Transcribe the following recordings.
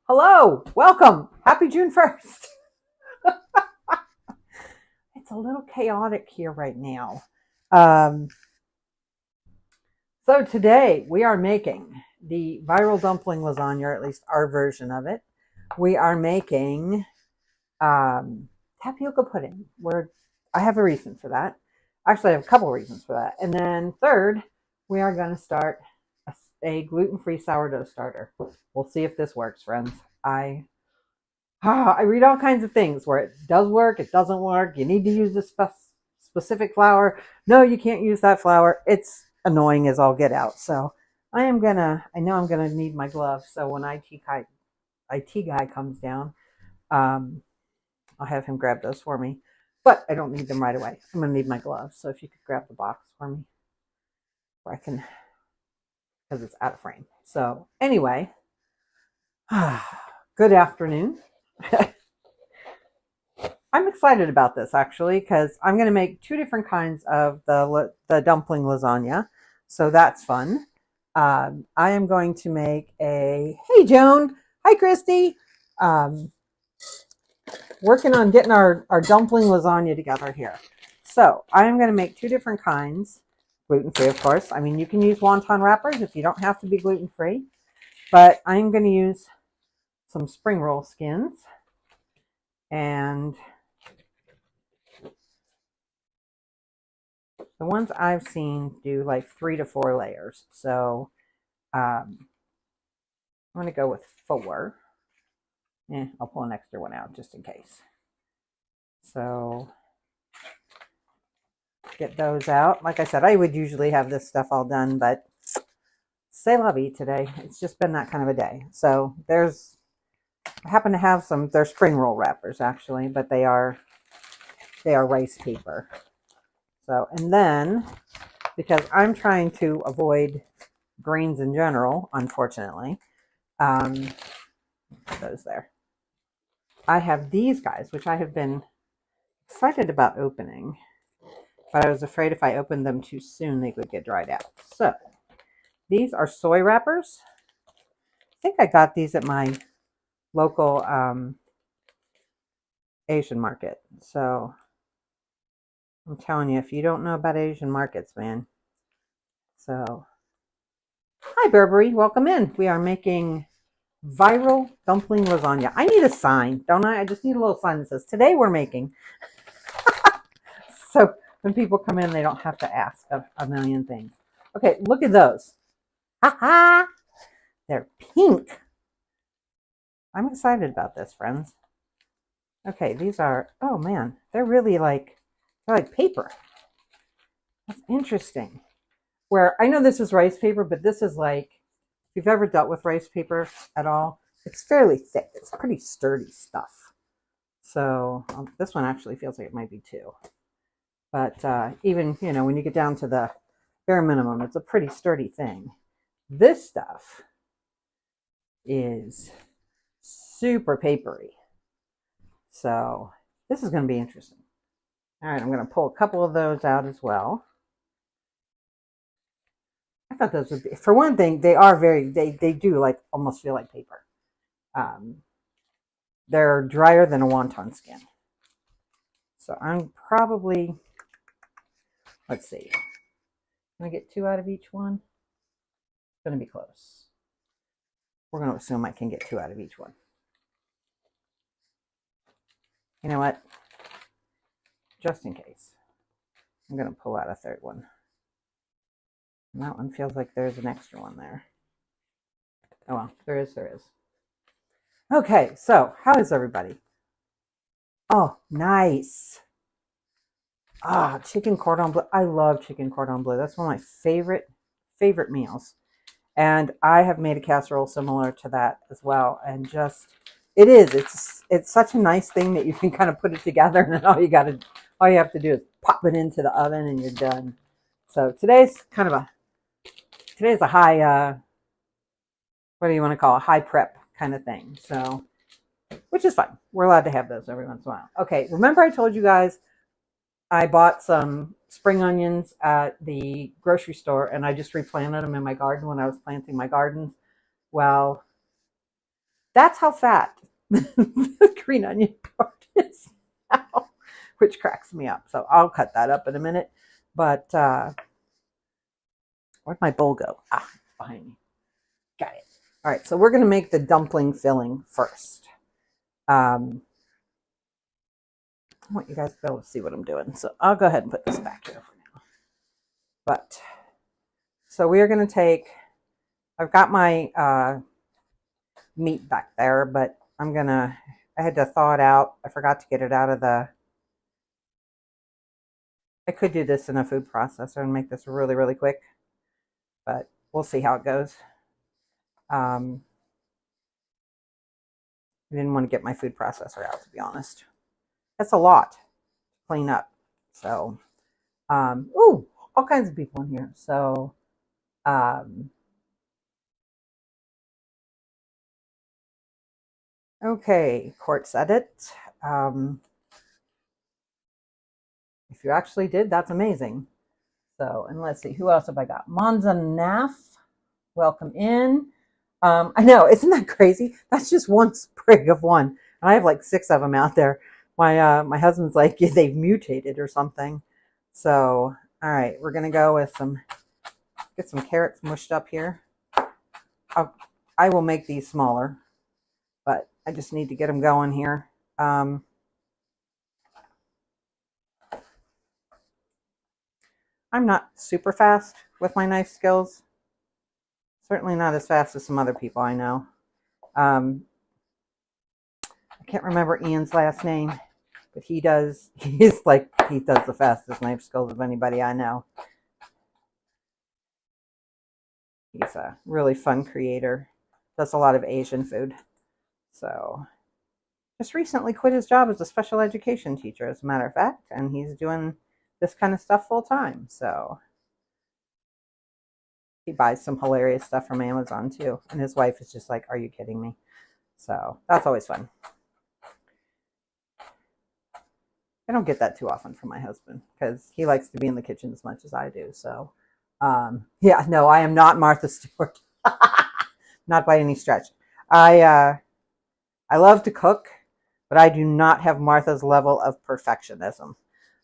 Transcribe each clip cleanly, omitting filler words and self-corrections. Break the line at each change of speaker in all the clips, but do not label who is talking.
Hello, welcome. Happy June 1st. It's a little chaotic here right now. Um, so today we are making the viral dumpling lasagna, or at least our version of it. We are making tapioca pudding. I have a reason for that. Actually, I have a couple reasons for that. And then third, we are going to start a gluten-free sourdough starter. We'll see if this works, friends. I read all kinds of things where it does work, it doesn't work. You need to use this specific flour. No, you can't use that flour. It's annoying as all get out. So I know I'm gonna need my gloves. So when IT guy comes down, um, I'll have him grab those for me. But I don't need them right away. I'm gonna need my gloves. So if you could grab the box for me, where I can, because it's out of frame. So anyway, good afternoon. I'm excited about this actually because I'm going to make two different kinds of the dumpling lasagna, so that's fun. I am going to make hey Joan, hi Christy, um, working on getting our dumpling lasagna together here. So I am going to make two different kinds, gluten free of course. I mean you can use wonton wrappers if you don't have to be gluten free, but I'm going to use some spring roll skins and the ones I've seen do like 3 to 4 layers. So I'm going to go with 4. I'll pull an extra one out just in case. So get those out. Like I said, I would usually have this stuff all done, but c'est la vie today. It's just been that kind of a day. So I happen to have they're spring roll wrappers actually, but they are rice paper. So, and then because I'm trying to avoid grains in general, unfortunately, those there. I have these guys, which I have been excited about opening, but I was afraid if I opened them too soon, they would get dried out. So these are soy wrappers. I think I got these at my local Asian market. So I'm telling you, if you don't know about Asian markets, man. So, hi Burberry, welcome in. We are making viral dumpling lasagna. I need a sign, don't I? I just need a little sign that says, today we're making. So when people come in, they don't have to ask a million things. Okay, look at those. Ha ha! They're pink. I'm excited about this, friends. Okay, these are, oh man, they're like paper. That's interesting. Where I know this is rice paper, but this is like, if you've ever dealt with rice paper at all, it's fairly thick. It's pretty sturdy stuff. So this one actually feels like it might be 2. But even, when you get down to the bare minimum, it's a pretty sturdy thing. This stuff is super papery. So this is going to be interesting. All right, I'm going to pull a couple of those out as well. I thought those would be, for one thing, they do like almost feel like paper. They're drier than a wonton skin. So I'm probably, let's see, can I get 2 out of each one? It's going to be close. We're going to assume I can get 2 out of each one. You know what? Just in case, I'm going to pull out a third one. And that one feels like there's an extra one there. Oh well, there is. Okay, so how is everybody? Oh, nice. Chicken cordon bleu. I love chicken cordon bleu. That's one of my favorite meals. And I have made a casserole similar to that as well. And it's such a nice thing that you can kind of put it together, and then all you have to do is pop it into the oven and you're done. So today's a high, what do you want to call a high prep kind of thing. So, which is fine. We're allowed to have those every once in a while. Okay, remember I told you guys I bought some spring onions at the grocery store and I just replanted them in my garden when I was planting my gardens. Well, That's how fat the green onion part is now, which cracks me up. So I'll cut that up in a minute. But where'd my bowl go? Ah, behind me. Got it. All right, so we're going to make the dumpling filling first. I want you guys to be able to see what I'm doing. So I'll go ahead and put this back here for now. But so we are going to take, I've got my meat back there, but I had to thaw it out. I forgot to get it out of I could do this in a food processor and make this really, really quick, but we'll see how it goes. I didn't want to get my food processor out, to be honest. That's a lot to clean up. So, ooh, all kinds of people in here. So, okay, Court said it. If you actually did, that's amazing. So, and let's see, who else have I got? Monza Naff, welcome in. I know, isn't that crazy? That's just one sprig of one. And I have like 6 of them out there. My husband's like, yeah, they've mutated or something. So, all right, we're gonna go with get some carrots mushed up here. I will make these smaller, but I just need to get them going here. I'm not super fast with my knife skills. Certainly not as fast as some other people I know. I can't remember Ian's last name, but he does the fastest knife skills of anybody I know. He's a really fun creator. Does a lot of Asian food. So just recently quit his job as a special education teacher, as a matter of fact, and he's doing this kind of stuff full time. So he buys some hilarious stuff from Amazon too. And his wife is just like, are you kidding me? So that's always fun. I don't get that too often from my husband because he likes to be in the kitchen as much as I do. So yeah, no, I am not Martha Stewart. Not by any stretch. I love to cook, but I do not have Martha's level of perfectionism.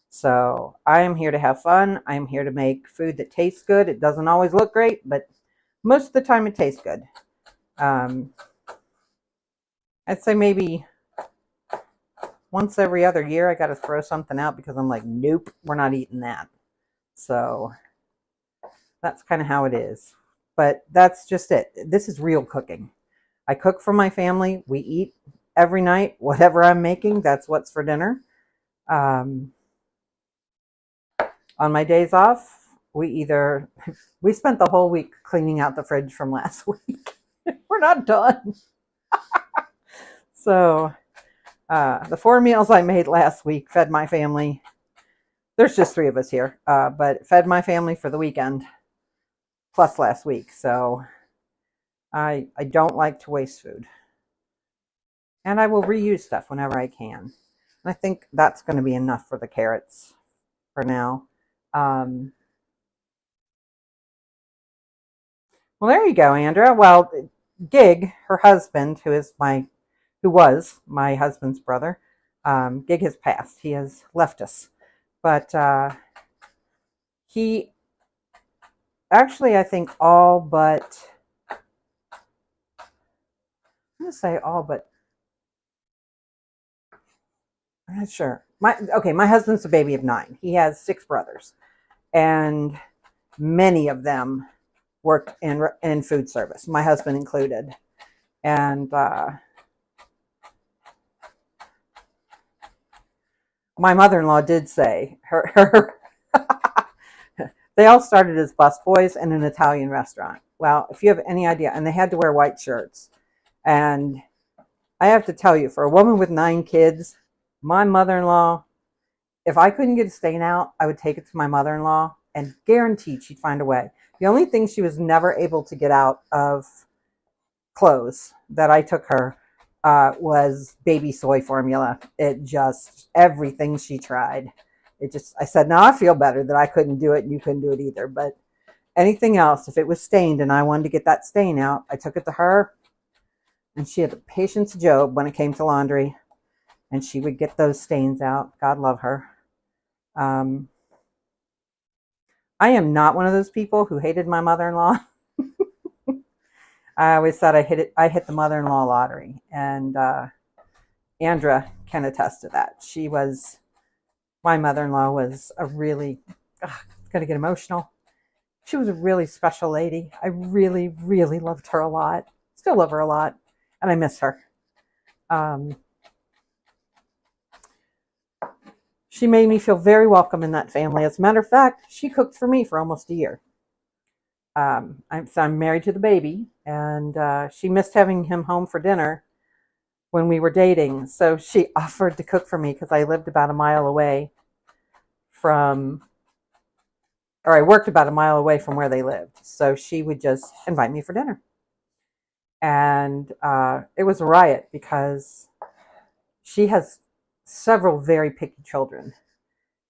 So I am here to have fun. I am here to make food that tastes good. It doesn't always look great, but most of the time it tastes good. I'd say maybe once every other year I got to throw something out because I'm like, nope, we're not eating that. So that's kind of how it is. But that's just it. This is real cooking. I cook for my family. We eat every night. Whatever I'm making, that's what's for dinner. On my days off, we spent the whole week cleaning out the fridge from last week. We're not done. So the 4 meals I made last week fed my family. There's just 3 of us here, but fed my family for the weekend, plus last week. So I don't like to waste food. And I will reuse stuff whenever I can. And I think that's going to be enough for the carrots for now. Well, there you go, Andrea. Well, Gig, her husband, who was my husband's brother, Gig has passed. He has left us. But he actually, I think all but, I'm going to say all but, I'm not sure. My husband's a baby of 9. He has 6 brothers, and many of them worked in food service, my husband included. And my mother-in-law did say her they all started as busboys in an Italian restaurant. Well, if you have any idea, and they had to wear white shirts. And I have to tell you, for a woman with 9 kids, my mother-in-law, if I couldn't get a stain out, I would take it to my mother-in-law and guaranteed she'd find a way. The only thing she was never able to get out of clothes that I took her was baby soy formula. It just, everything she tried. I said, no, I feel better that I couldn't do it and you couldn't do it either. But anything else, if it was stained and I wanted to get that stain out, I took it to her. And she had the patience of Job when it came to laundry, and she would get those stains out. God love her. I am not one of those people who hated my mother-in-law. I always thought I hit the mother-in-law lottery, and Andra can attest to that. My mother-in-law was a really, it's going to get emotional. She was a really special lady. I really, really loved her a lot. Still love her a lot, and I miss her. She made me feel very welcome in that family. As a matter of fact, she cooked for me for almost a year. I'm married to the baby, and she missed having him home for dinner when we were dating. So she offered to cook for me because I lived about a mile away I worked about a mile away from where they lived. So she would just invite me for dinner. And it was a riot because she has several very picky children.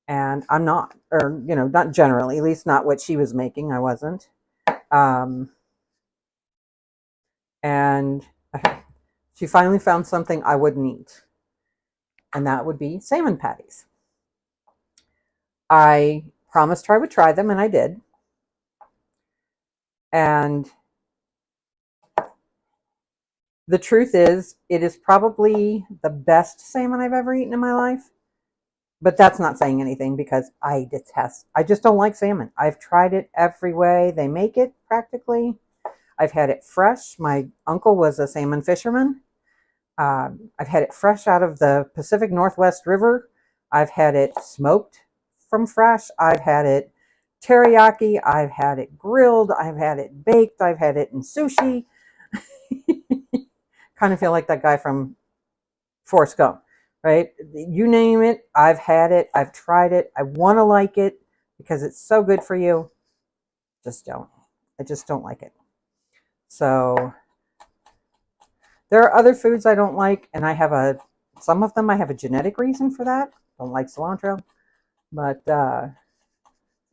And I'm not, or, not generally, at least not what she was making. I wasn't. And she finally found something I wouldn't eat. And that would be salmon patties. I promised her I would try them, and I did. And the truth is, it is probably the best salmon I've ever eaten in my life. But that's not saying anything because I just don't like salmon. I've tried it every way they make it practically. I've had it fresh. My uncle was a salmon fisherman. I've had it fresh out of the Pacific Northwest River. I've had it smoked from fresh. I've had it teriyaki. I've had it grilled. I've had it baked. I've had it in sushi. Kind of feel like that guy from Forrest Gump, right? You name it, I've had it. I've tried it. I want to like it because it's so good for you. I just don't like it. So there are other foods I don't like, and some of them I have a genetic reason for that. Don't like cilantro. But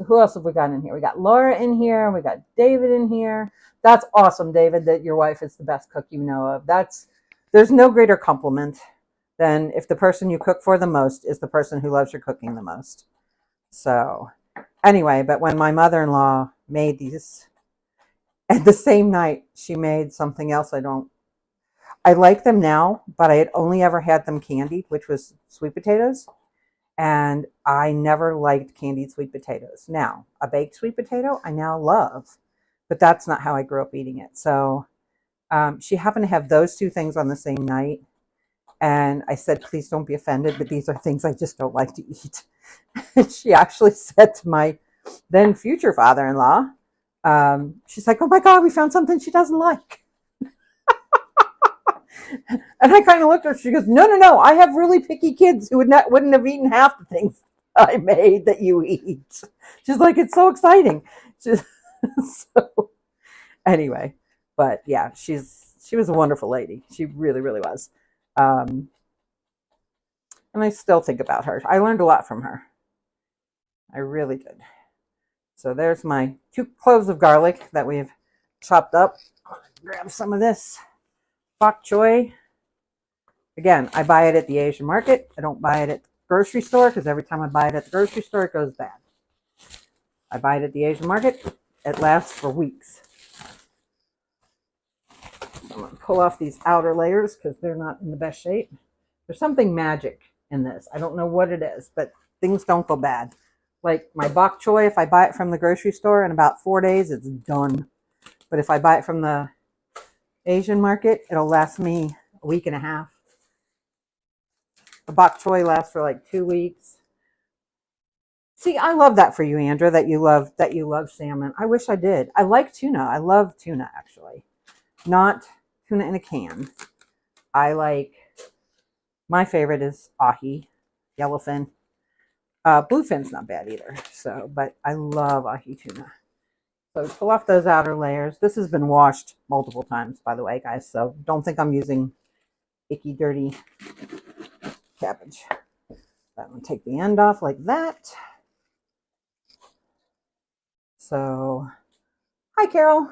who else have we got in here? We got Laura in here. We got David in here. That's awesome, David, that your wife is the best cook you know of. There's no greater compliment than if the person you cook for the most is the person who loves your cooking the most. So anyway, but when my mother-in-law made these, at the same night, she made something else I like them now, but I had only ever had them candied, which was sweet potatoes. And I never liked candied sweet potatoes. Now, a baked sweet potato, I now love, but that's not how I grew up eating it. So she happened to have those two things on the same night. And I said, please don't be offended, but these are things I just don't like to eat. And she actually said to my then future father-in-law, she's like, oh my God, we found something she doesn't like. And I kind of looked at her. She goes, no. I have really picky kids who wouldn't have eaten half the things I made that you eat. She's like, it's so exciting. So anyway, but yeah, she was a wonderful lady. She really, really was. And I still think about her. I learned a lot from her. I really did. So there's my 2 cloves of garlic that we've chopped up. Grab some of this bok choy. Again, I buy it at the Asian market. I don't buy it at the grocery store because every time I buy it at the grocery store, it goes bad. I buy it at the Asian market. It lasts for weeks. So I'm going to pull off these outer layers because they're not in the best shape. There's something magic in this. I don't know what it is, but things don't go bad. Like my bok choy, if I buy it from the grocery store in about 4 days, it's done. But if I buy it from the Asian market, it'll last me a week and a half. The bok choy lasts for like 2 weeks. See, I love that for you, Andra, that you love salmon. I wish I did. I like tuna. I love tuna, actually. Not tuna in a can. My favorite is ahi, yellowfin. Bluefin's not bad either. So, but I love ahi tuna. So pull off those outer layers. This has been washed multiple times, by the way, guys. So don't think I'm using icky, dirty cabbage. I'm going to take the end off like that. So, hi, Carol.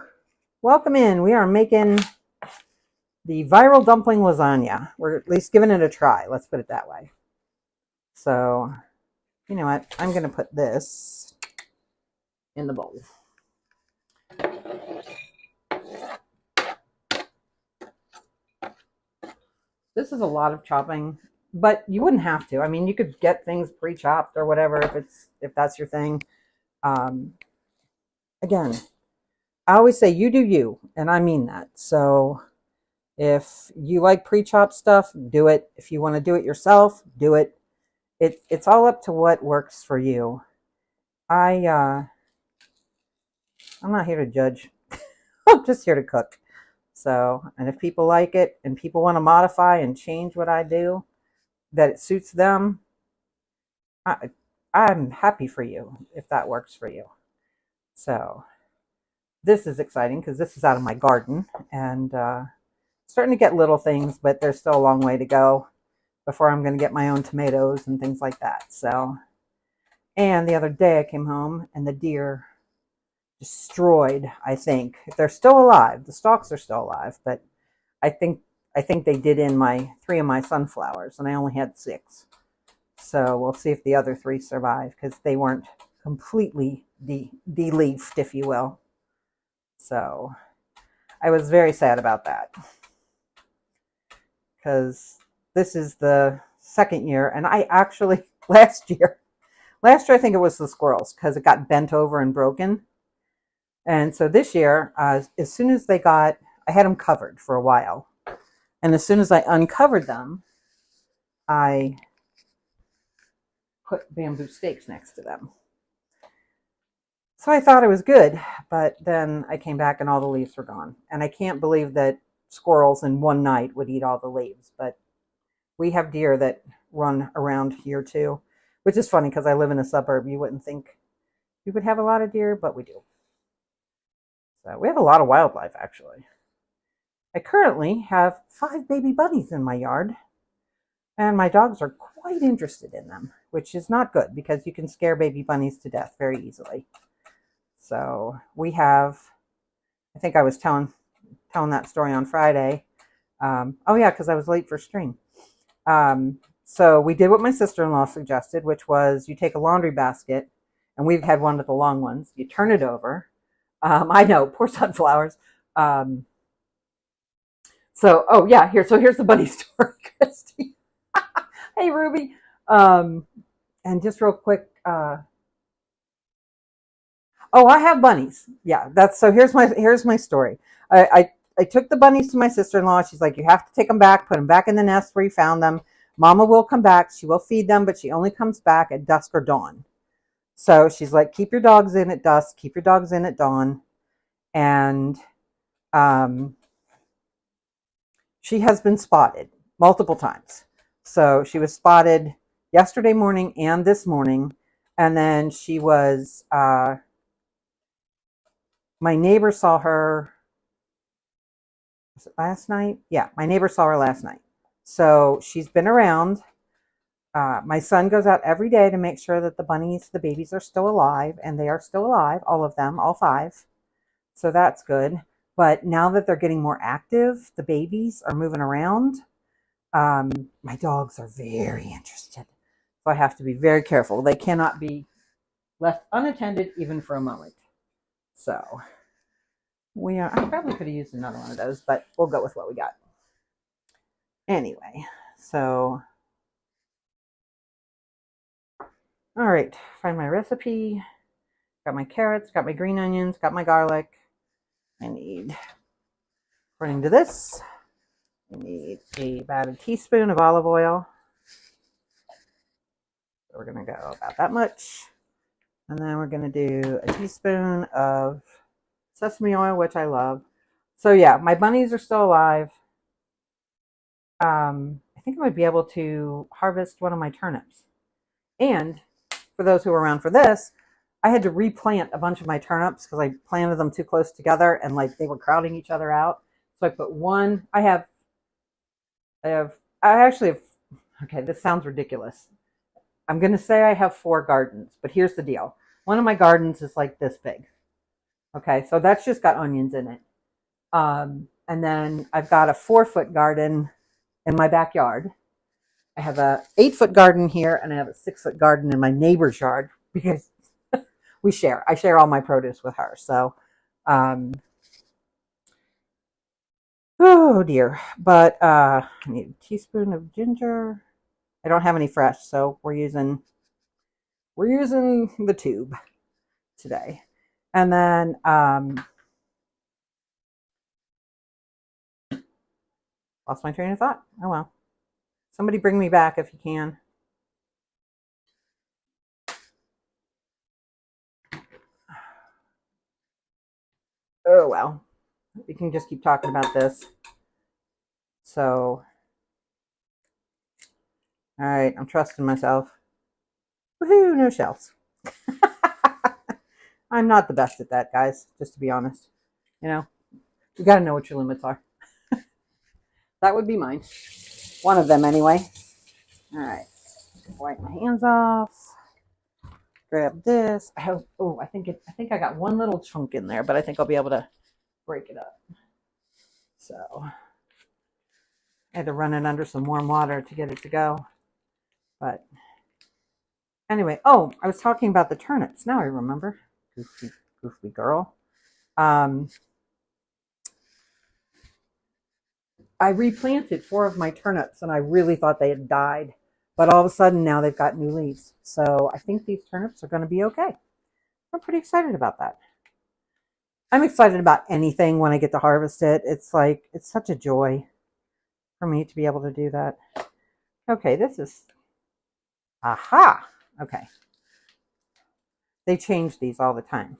Welcome in. We are making the viral dumpling lasagna. We're at least giving it a try. Let's put it that way. So, you know what? I'm going to put this in the bowl. This is a lot of chopping, but you wouldn't have to. I mean, you could get things pre-chopped or whatever if that's your thing. Again, I always say you do you, and I mean that. So if you like pre-chopped stuff, do it. If you want to do it yourself, do it. It's all up to what works for you. I'm not here to judge. I'm just here to cook. So, and if people like it and people want to modify and change what I do, that it suits them, I'm happy for you if that works for you. So this is exciting because this is out of my garden and starting to get little things, but there's still a long way to go before I'm going to get my own tomatoes and things like that. So, and the other day I came home and the deer destroyed, I think. They're still alive. The stalks are still alive, but I think they did in my 3 of my sunflowers, and I only had 6. So we'll see if the other 3 survive because they weren't completely de-leafed, if you will. So I was very sad about that because this is the second year, and I actually last year I think it was the squirrels because it got bent over and broken. And so this year, as soon as I had them covered for a while. And as soon as I uncovered them, I put bamboo stakes next to them. So I thought it was good, but then I came back and all the leaves were gone. And I can't believe that squirrels in one night would eat all the leaves. But we have deer that run around here too, which is funny because I live in a suburb. You wouldn't think we would have a lot of deer, but we do. So we have a lot of wildlife, actually. I currently have 5 baby bunnies in my yard, and my dogs are quite interested in them, which is not good because you can scare baby bunnies to death very easily. So we have, I think I was telling that story on Friday. Oh yeah, because I was late for stream. So we did what my sister-in-law suggested, which was you take a laundry basket, and we've had one of the long ones. You turn it over. I know, poor sunflowers. Oh yeah, here's the bunny story, Christy. Hey, Ruby. And just real quick. I have bunnies. Yeah, here's my story. I took the bunnies to my sister-in-law. She's like, you have to take them back, put them back in the nest where you found them. Mama will come back. She will feed them, but she only comes back at dusk or dawn. So she's like, keep your dogs in at dusk, keep your dogs in at dawn. And she has been spotted multiple times. So she was spotted yesterday morning and this morning. And then she was, my neighbor saw her, was it last night? Yeah, my neighbor saw her last night. So she's been around. My son goes out every day to make sure that the babies are still alive, and they are still alive, all of them, all 5. So that's good. But now that they're getting more active, the babies are moving around. My dogs are very interested. So I have to be very careful. They cannot be left unattended even for a moment. So I probably could have used another one of those, but we'll go with what we got. Anyway, so all right, find my recipe. Got my carrots, got my green onions, got my garlic. I need, according to this, I need about a teaspoon of olive oil. So we're going to go about that much. And then we're going to do a teaspoon of sesame oil, which I love. So yeah, my bunnies are still alive. I think I might be able to harvest one of my turnips. And for those who were around for this, I had to replant a bunch of my turnips because I planted them too close together and they were crowding each other out. So I put one. I actually have. Okay, this sounds ridiculous. I'm going to say I have 4 gardens, but here's the deal. One of my gardens is like this big. Okay, so that's just got onions in it. And then I've got a 4-foot garden in my backyard. I have a 8-foot garden here, and I have a 6-foot garden in my neighbor's yard because we share. I share all my produce with her. So, oh dear. But I need a teaspoon of ginger. I don't have any fresh, so we're using the tube today. And then lost my train of thought. Oh well. Somebody bring me back if you can. Oh well. We can just keep talking about this. So, all right, I'm trusting myself. Woohoo, no shells. I'm not the best at that, guys, just to be honest. You know, you got to know what your limits are. That would be mine. One of them, anyway. All right. Wipe my hands off. Grab this. I think I got one little chunk in there, but I think I'll be able to break it up. So I had to run it under some warm water to get it to go. But anyway, oh, I was talking about the turnips. Now I remember. Goofy girl. I replanted 4 of my turnips, and I really thought they had died. But all of a sudden now they've got new leaves. So I think these turnips are going to be okay. I'm pretty excited about that. I'm excited about anything when I get to harvest it. It's like, it's such a joy for me to be able to do that. Okay, this is, aha, okay. They change these all the time.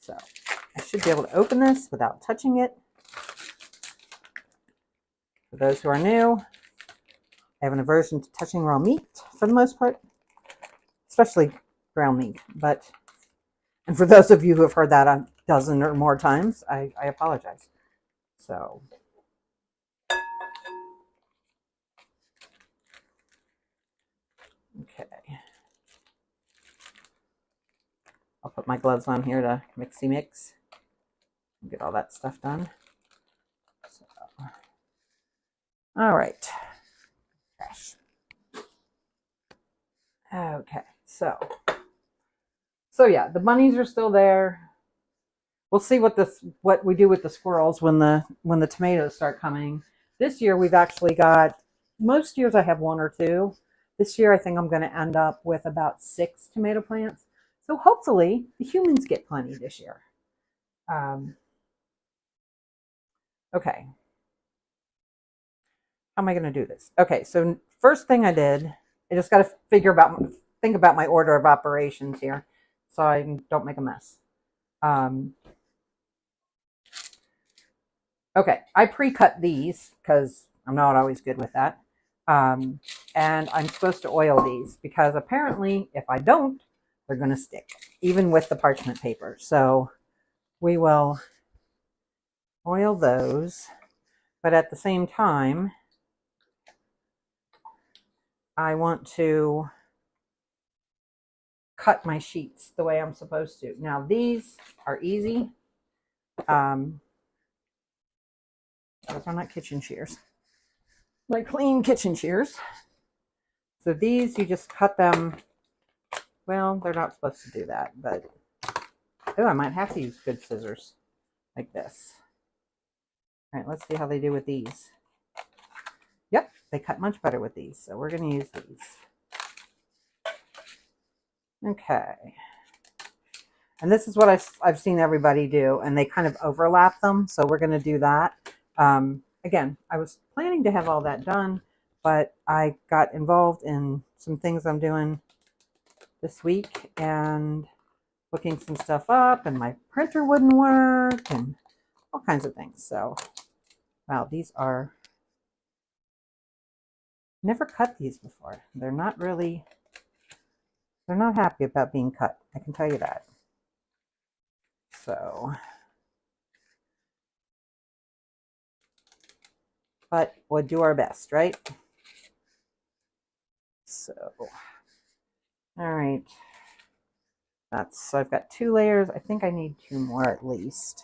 So I should be able to open this without touching it. For those who are new, I have an aversion to touching raw meat for the most part, especially ground meat. And for those of you who have heard that a dozen or more times, I apologize. So, okay. I'll put my gloves on here to mixy mix and get all that stuff done. So, all right. Trash. Okay, so yeah, the bunnies are still there. We'll see what we do with the squirrels when the tomatoes start coming. This year we've actually got, most years I have 1 or 2. This year I think I'm going to end up with about 6 tomato plants. So hopefully the humans get plenty this year. Okay. How am I going to do this? Okay, so first thing I did, I just got to think about my order of operations here so I don't make a mess. Okay, I pre-cut these because I'm not always good with that. And I'm supposed to oil these because apparently if I don't, they're going to stick, even with the parchment paper. So we will oil those, but at the same time, I want to cut my sheets the way I'm supposed to. Now these are easy. Those are not kitchen shears. Like clean kitchen shears. So these, you just cut them. Well, they're not supposed to do that, but oh, I might have to use good scissors like this. All right, let's see how they do with these. Yep, they cut much better with these, so we're going to use these. Okay. And this is what I've seen everybody do, and they kind of overlap them, so we're going to do that. Again, I was planning to have all that done, but I got involved in some things I'm doing this week and looking some stuff up, and my printer wouldn't work, and all kinds of things. So, wow, these are, never cut these before. They're not happy about being cut. I can tell you that. So, but we'll do our best, right? So, all right. So I've got 2 layers. I think I need 2 more at least.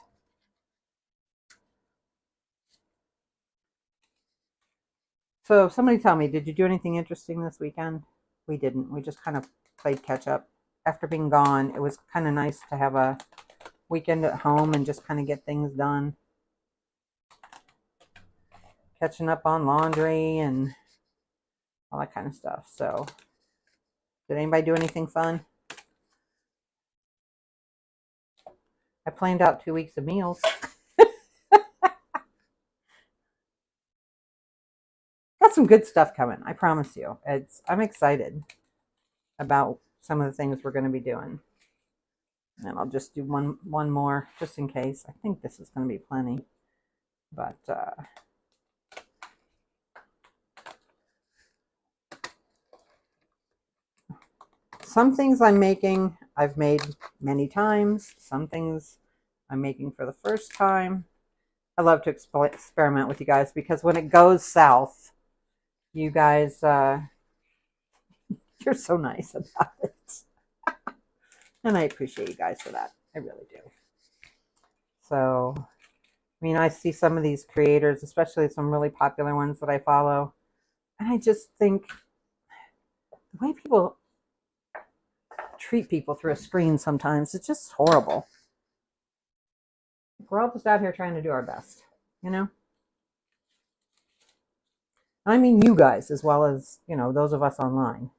So somebody tell me, did you do anything interesting this weekend? We didn't. We just kind of played catch up. After being gone, it was kind of nice to have a weekend at home and just kind of get things done. Catching up on laundry and all that kind of stuff. So, did anybody do anything fun? I planned out 2 weeks of meals. Got some good stuff coming, I promise you. I'm excited about some of the things we're going to be doing. And I'll just do one more just in case. I think this is going to be plenty. But some things I'm making, I've made many times. Some things I'm making for the first time. I love to experiment with you guys because when it goes south, you guys, you're so nice about it. And I appreciate you guys for that. I really do. So, I mean, I see some of these creators, especially some really popular ones that I follow, and I just think the way people treat people through a screen sometimes, it's just horrible. We're all just out here trying to do our best, you know? I mean you guys as well as, those of us online.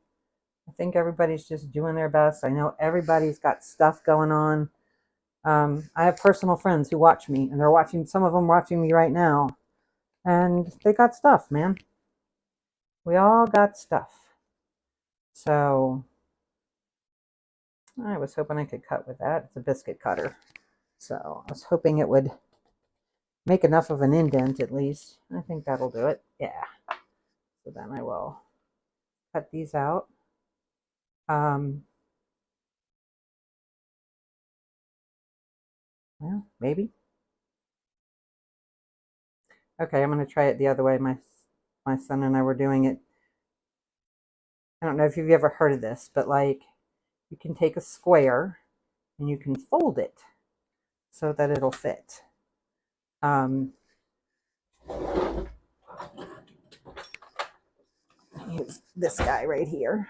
I think everybody's just doing their best. I know everybody's got stuff going on. I have personal friends who watch me, and they're watching, some of them watching me right now, and they got stuff, man. We all got stuff. So I was hoping I could cut with that. It's a biscuit cutter. So I was hoping it would make enough of an indent at least. I think that'll do it. Yeah. So then I will cut these out. Well, maybe. Okay, I'm going to try it the other way. My son and I were doing it. I don't know if you've ever heard of this, but like you can take a square and you can fold it so that it'll fit. Use this guy right here.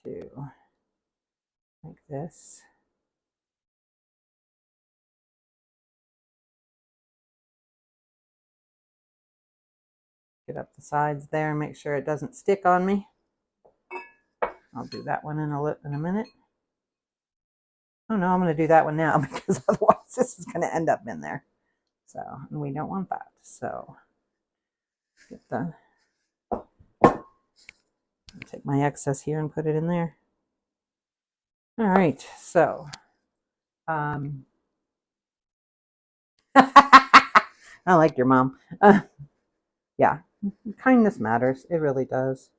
To like this. Get up the sides there and make sure it doesn't stick on me. I'll do that one in a minute. Oh no, I'm going to do that one now because otherwise this is going to end up in there. So, and we don't want that. So, get the, take my excess here and put it in there. All right, so, I like your mom. Yeah, kindness matters. It really does.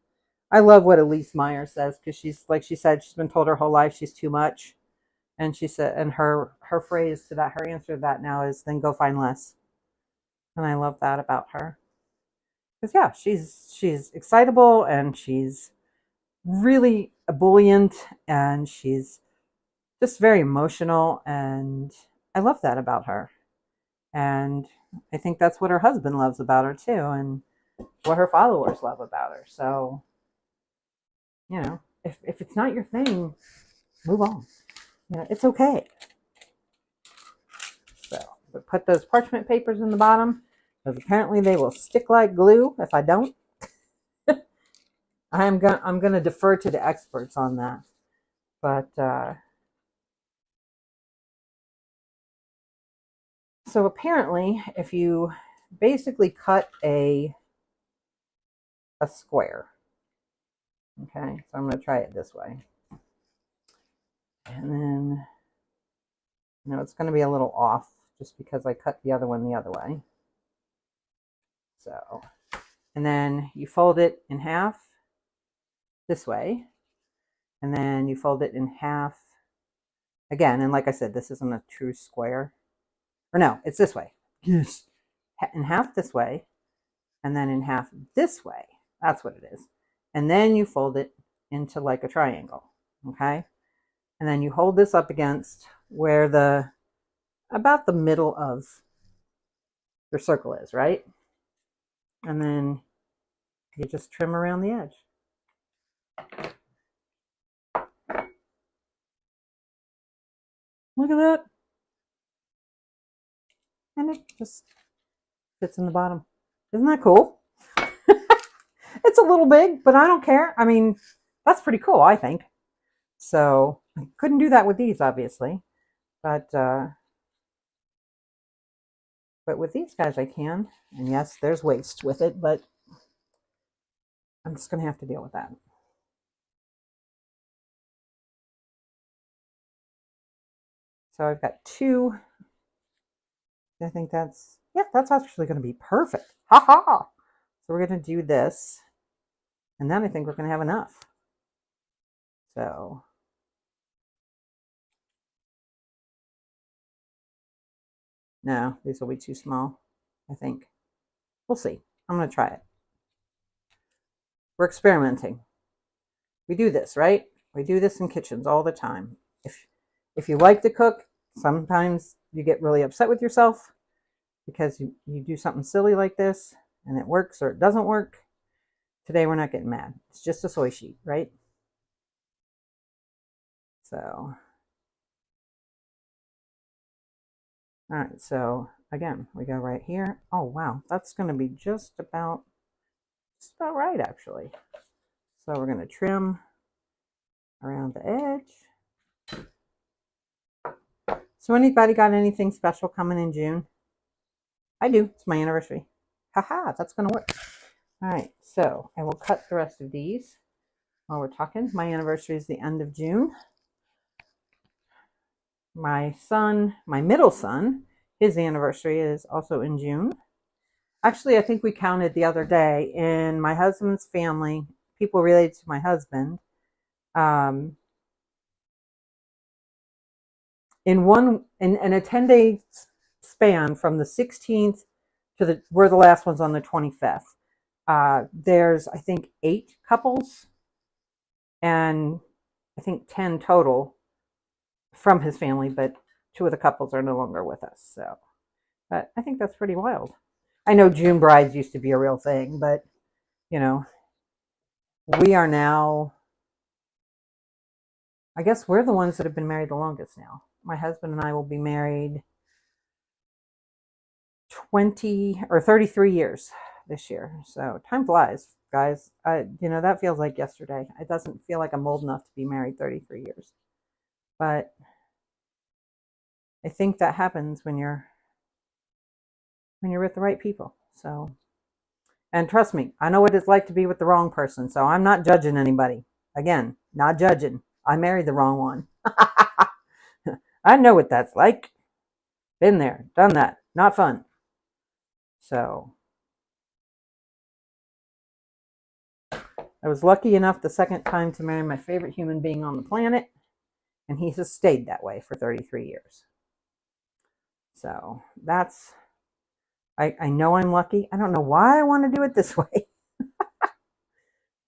I love what Elise Meyer says because she's, like she said, she's been told her whole life she's too much. And she said, and her phrase to that, her answer to that now is, then go find less. And I love that about her. Because yeah, she's excitable and she's really ebullient and she's just very emotional, and I love that about her. And I think that's what her husband loves about her too, and what her followers love about her. So, if it's not your thing, move on. It's okay. So we put those parchment papers in the bottom because apparently they will stick like glue if I don't. I'm gonna defer to the experts on that. But so apparently, if you basically cut a square, okay, so I'm gonna try it this way, and then it's gonna be a little off just because I cut the other one the other way. So, and then you fold it in half this way, and then you fold it in half again. And like I said, this isn't a true square. Or no, it's this way. Yes. In half this way, and then in half this way. That's what it is. And then you fold it into like a triangle. Okay? And then you hold this up against where about the middle of your circle is, right? And then you just trim around the edge. Look at that. And it just fits in the bottom. Isn't that cool? It's a little big, but I don't care. I mean, that's pretty cool, I think. So I couldn't do that with these, obviously, but with these guys I can. And yes, there's waste with it, but I'm just going to have to deal with that. So I've got two. I think that's actually going to be perfect. Ha ha! So we're going to do this, and then I think we're going to have enough. So no, these will be too small, I think. We'll see. I'm going to try it. We're experimenting. We do this, right? We do this in kitchens all the time. If you like to cook, sometimes you get really upset with yourself because you do something silly like this and it works or it doesn't work. Today we're not getting mad. It's just a soy sheet, right? So, all right, so again, we go right here. Oh, wow, that's going to be just about right, actually. So we're going to trim around the edge. So anybody got anything special coming in June? I do. It's my anniversary. Haha, that's going to work. All right, so I will cut the rest of these while we're talking. My anniversary is the end of June. My son, my middle son, his anniversary is also in June. Actually, I think we counted the other day in my husband's family, people related to my husband, in a 10-day span from the 16th to we're the last ones on the 25th. There's, I think, 8 couples and I think 10 total from his family, but 2 of the couples are no longer with us. So, but I think that's pretty wild. I know June brides used to be a real thing, but you know, we are now, I guess we're the ones that have been married the longest now. My husband and I will be married 20 or 33 years this year. So time flies, guys. That feels like yesterday. It doesn't feel like I'm old enough to be married 33 years. But I think that happens when you're with the right people. So, and trust me, I know what it's like to be with the wrong person. So I'm not judging anybody. Again, not judging. I married the wrong one. I know what that's like. Been there, done that. Not fun. So I was lucky enough the second time to marry my favorite human being on the planet, and he has stayed that way for 33 years. So that's, I know I'm lucky. I don't know why I want to do it this way,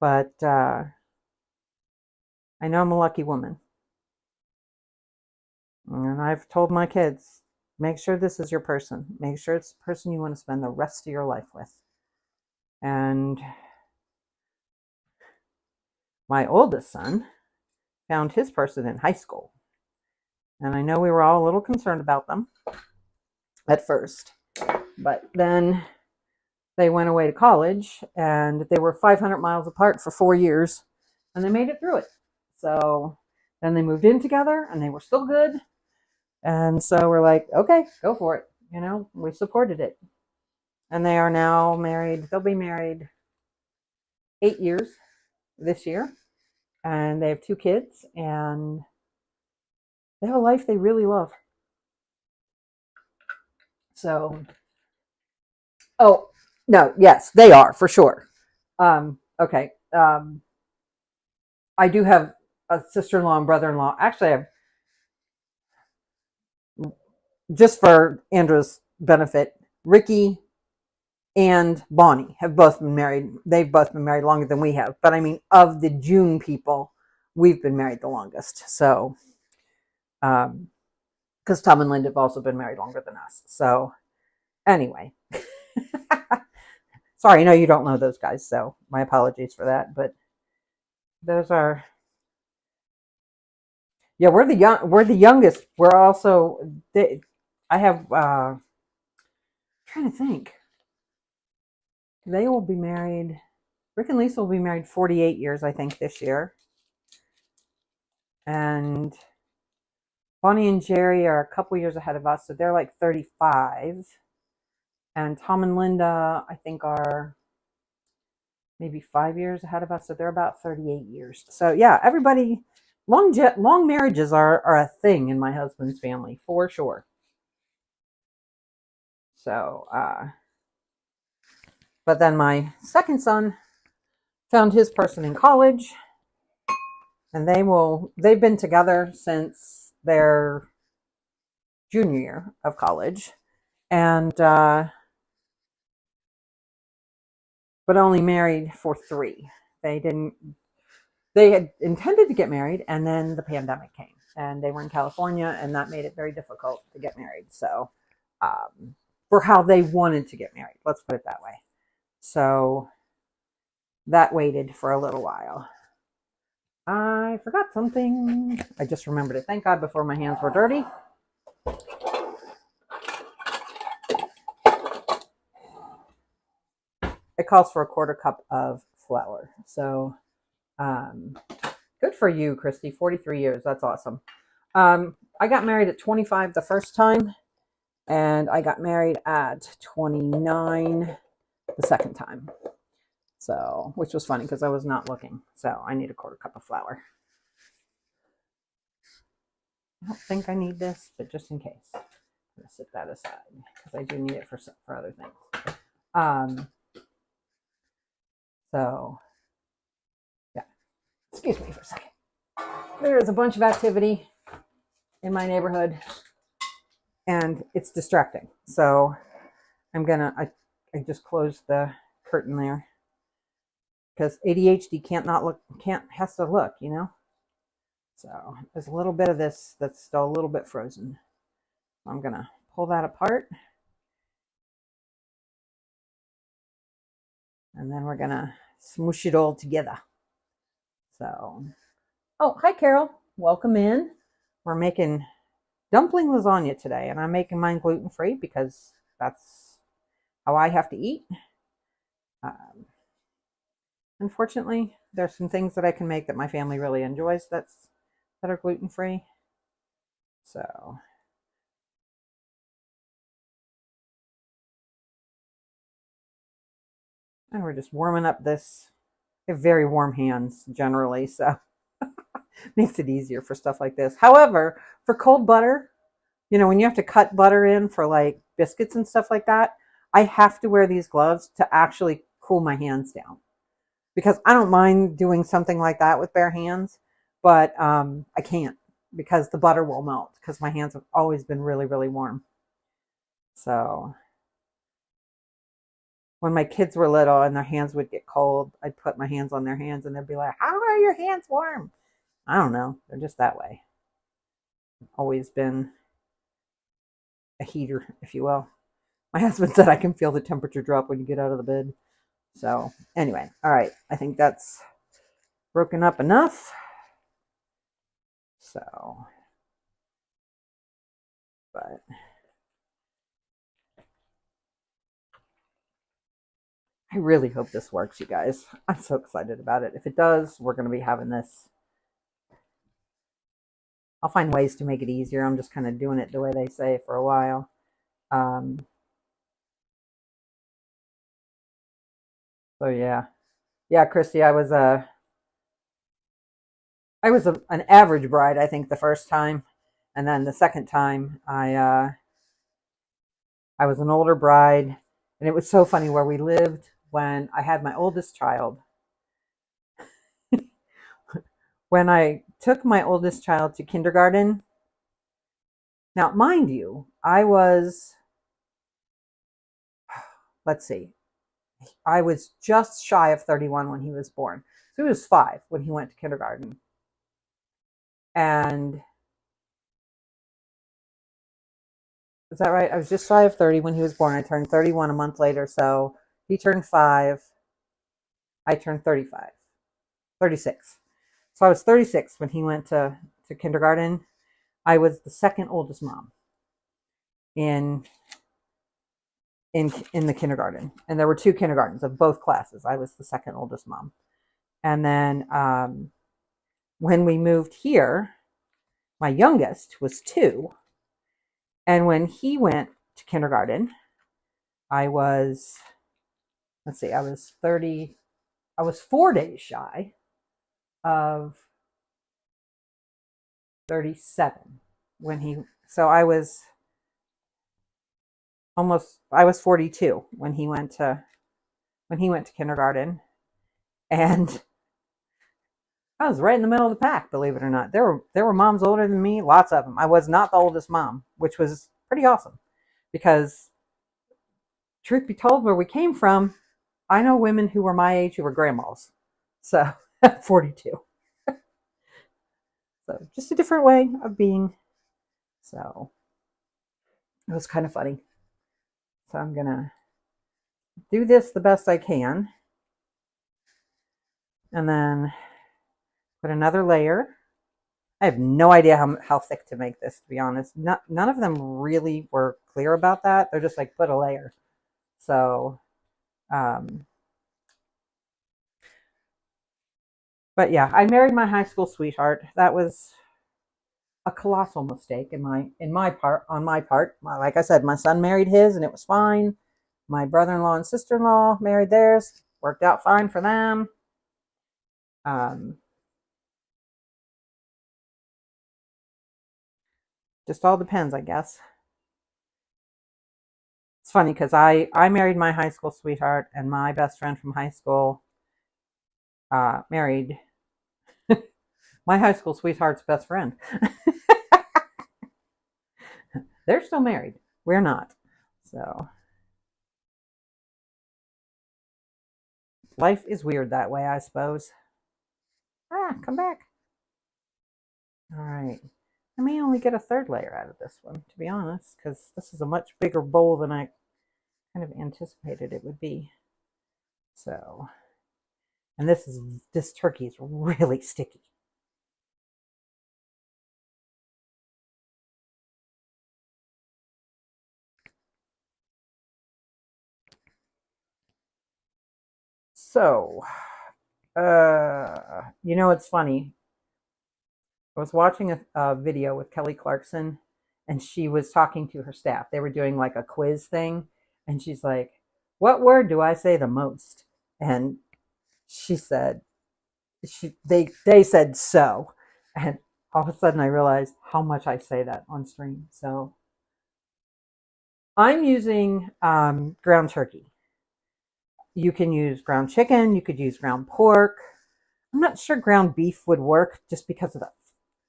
but I know I'm a lucky woman. And I've told my kids, make sure this is your person. Make sure it's the person you want to spend the rest of your life with. And my oldest son found his person in high school. And I know we were all a little concerned about them at first. But then they went away to college, and they were 500 miles apart for 4 years, and they made it through it. So then they moved in together, and they were still good. And so we're like, okay, go for it. We supported it. And they are now married. They'll be married 8 years this year. And they have 2 kids, and they have a life they really love. So, oh, no, yes, they are, for sure. Okay. I do have a sister-in-law and brother-in-law. Actually, I have, just for Andrew's benefit, Ricky and Bonnie have both been married. They've both been married longer than we have. But I mean, of the June people, we've been married the longest. So, because Tom and Linda have also been married longer than us. So, anyway, Sorry, I know you don't know those guys, so my apologies for that. But those are, yeah, we're the youngest. We're also I have trying to think. They will be married. Rick and Lisa will be married 48 years, I think, this year. And Bonnie and Jerry are a couple years ahead of us, so they're like 35. And Tom and Linda, I think, are maybe 5 years ahead of us, so they're about 38 years. So yeah, everybody, long marriages are a thing in my husband's family for sure. So, but then my second son found his person in college, and they've been together since their junior year of college, and but only married for 3. They had intended to get married, and then the pandemic came, and they were in California, and that made it very difficult to get married. So, for how they wanted to get married, let's put it that way. So that waited for a little while. I forgot something. I just remembered it. Thank God before my hands were dirty. It calls for a 1/4 cup of flour. So, good for you, Christy. 43 years. That's awesome. I got married at 25 the first time, and I got married at 29 the second time. So, which was funny because I was not looking. So I need a 1/4 cup of flour. I don't think I need this, but just in case, I'm gonna set that aside because I do need it for other things. So yeah, excuse me for a second. There is a bunch of activity in my neighborhood, and it's distracting. So I just closed the curtain there because ADHD has to look, you know. So there's a little bit of this that's still a little bit frozen. I'm gonna pull that apart, and then we're gonna smoosh it all together. So, oh, hi Carol, welcome in. We're making dumpling lasagna today, and I'm making mine gluten-free because that's how I have to eat. Unfortunately, there's some things that I can make that my family really enjoys that are gluten-free. So, and we're just warming up this. I have very warm hands generally, so makes it easier for stuff like this. However, for cold butter, you know, when you have to cut butter in for like biscuits and stuff like that, I have to wear these gloves to actually cool my hands down, because I don't mind doing something like that with bare hands, but I can't because the butter will melt because my hands have always been really, really warm. So when my kids were little and their hands would get cold, I'd put my hands on their hands and they'd be like, "How are your hands warm?" I don't know. They're just that way. Always been a heater, if you will. My husband said I can feel the temperature drop when you get out of the bed. So anyway, all right. I think that's broken up enough. So, but I really hope this works, you guys. I'm so excited about it. If it does, we're going to be having this. I'll find ways to make it easier. I'm just kind of doing it the way they say for a while. So yeah, Christy, an average bride, I think, the first time, and then the second time I was an older bride, and it was so funny where we lived when I had my oldest child. When I took my oldest child to kindergarten, now mind you, I was, let's see, I was just shy of 31 when he was born. So he was 5 when he went to kindergarten. And is that right? I was just shy of 30 when he was born. I turned 31 a month later. So He turned 5. I turned 35, 36. So I was 36 when he went to kindergarten. I was the second oldest mom in in the kindergarten, and there were 2 kindergartens of both classes. I was the second oldest mom. And then when we moved here, my youngest was 2, and when he went to kindergarten, I was, let's see, I was 30. I was 4 days shy of 37 when he. So I was 42 when he went to kindergarten, and I was right in the middle of the pack, believe it or not. There were moms older than me, lots of them. I was not the oldest mom, which was pretty awesome because, truth be told, where we came from, I know women who were my age who were grandmas. So, 42. So, just a different way of being. So, it was kind of funny. So, I'm going to do this the best I can. And then put another layer. I have no idea how thick to make this, to be honest. None of them really were clear about that. They're just like, put a layer. So, but yeah, I married my high school sweetheart. That was a colossal mistake on my part. Like I said, my son married his, and it was fine. My brother-in-law and sister-in-law married theirs. Worked out fine for them. Just all depends, I guess. It's funny because I married my high school sweetheart, and my best friend from high school married my high school sweetheart's best friend. They're still married. We're not. So life is weird that way, I suppose. Come back. All right. I may only get a third layer out of this one, to be honest, because this is a much bigger bowl than I kind of anticipated it would be. So, and this turkey is really sticky. So, it's funny. I was watching a video with Kelly Clarkson, and she was talking to her staff. They were doing like a quiz thing, and she's like, "What word do I say the most?" And she said, they said so, and all of a sudden I realized how much I say that on stream. So I'm using ground turkey. You can use ground chicken. You could use ground pork. I'm not sure ground beef would work just because of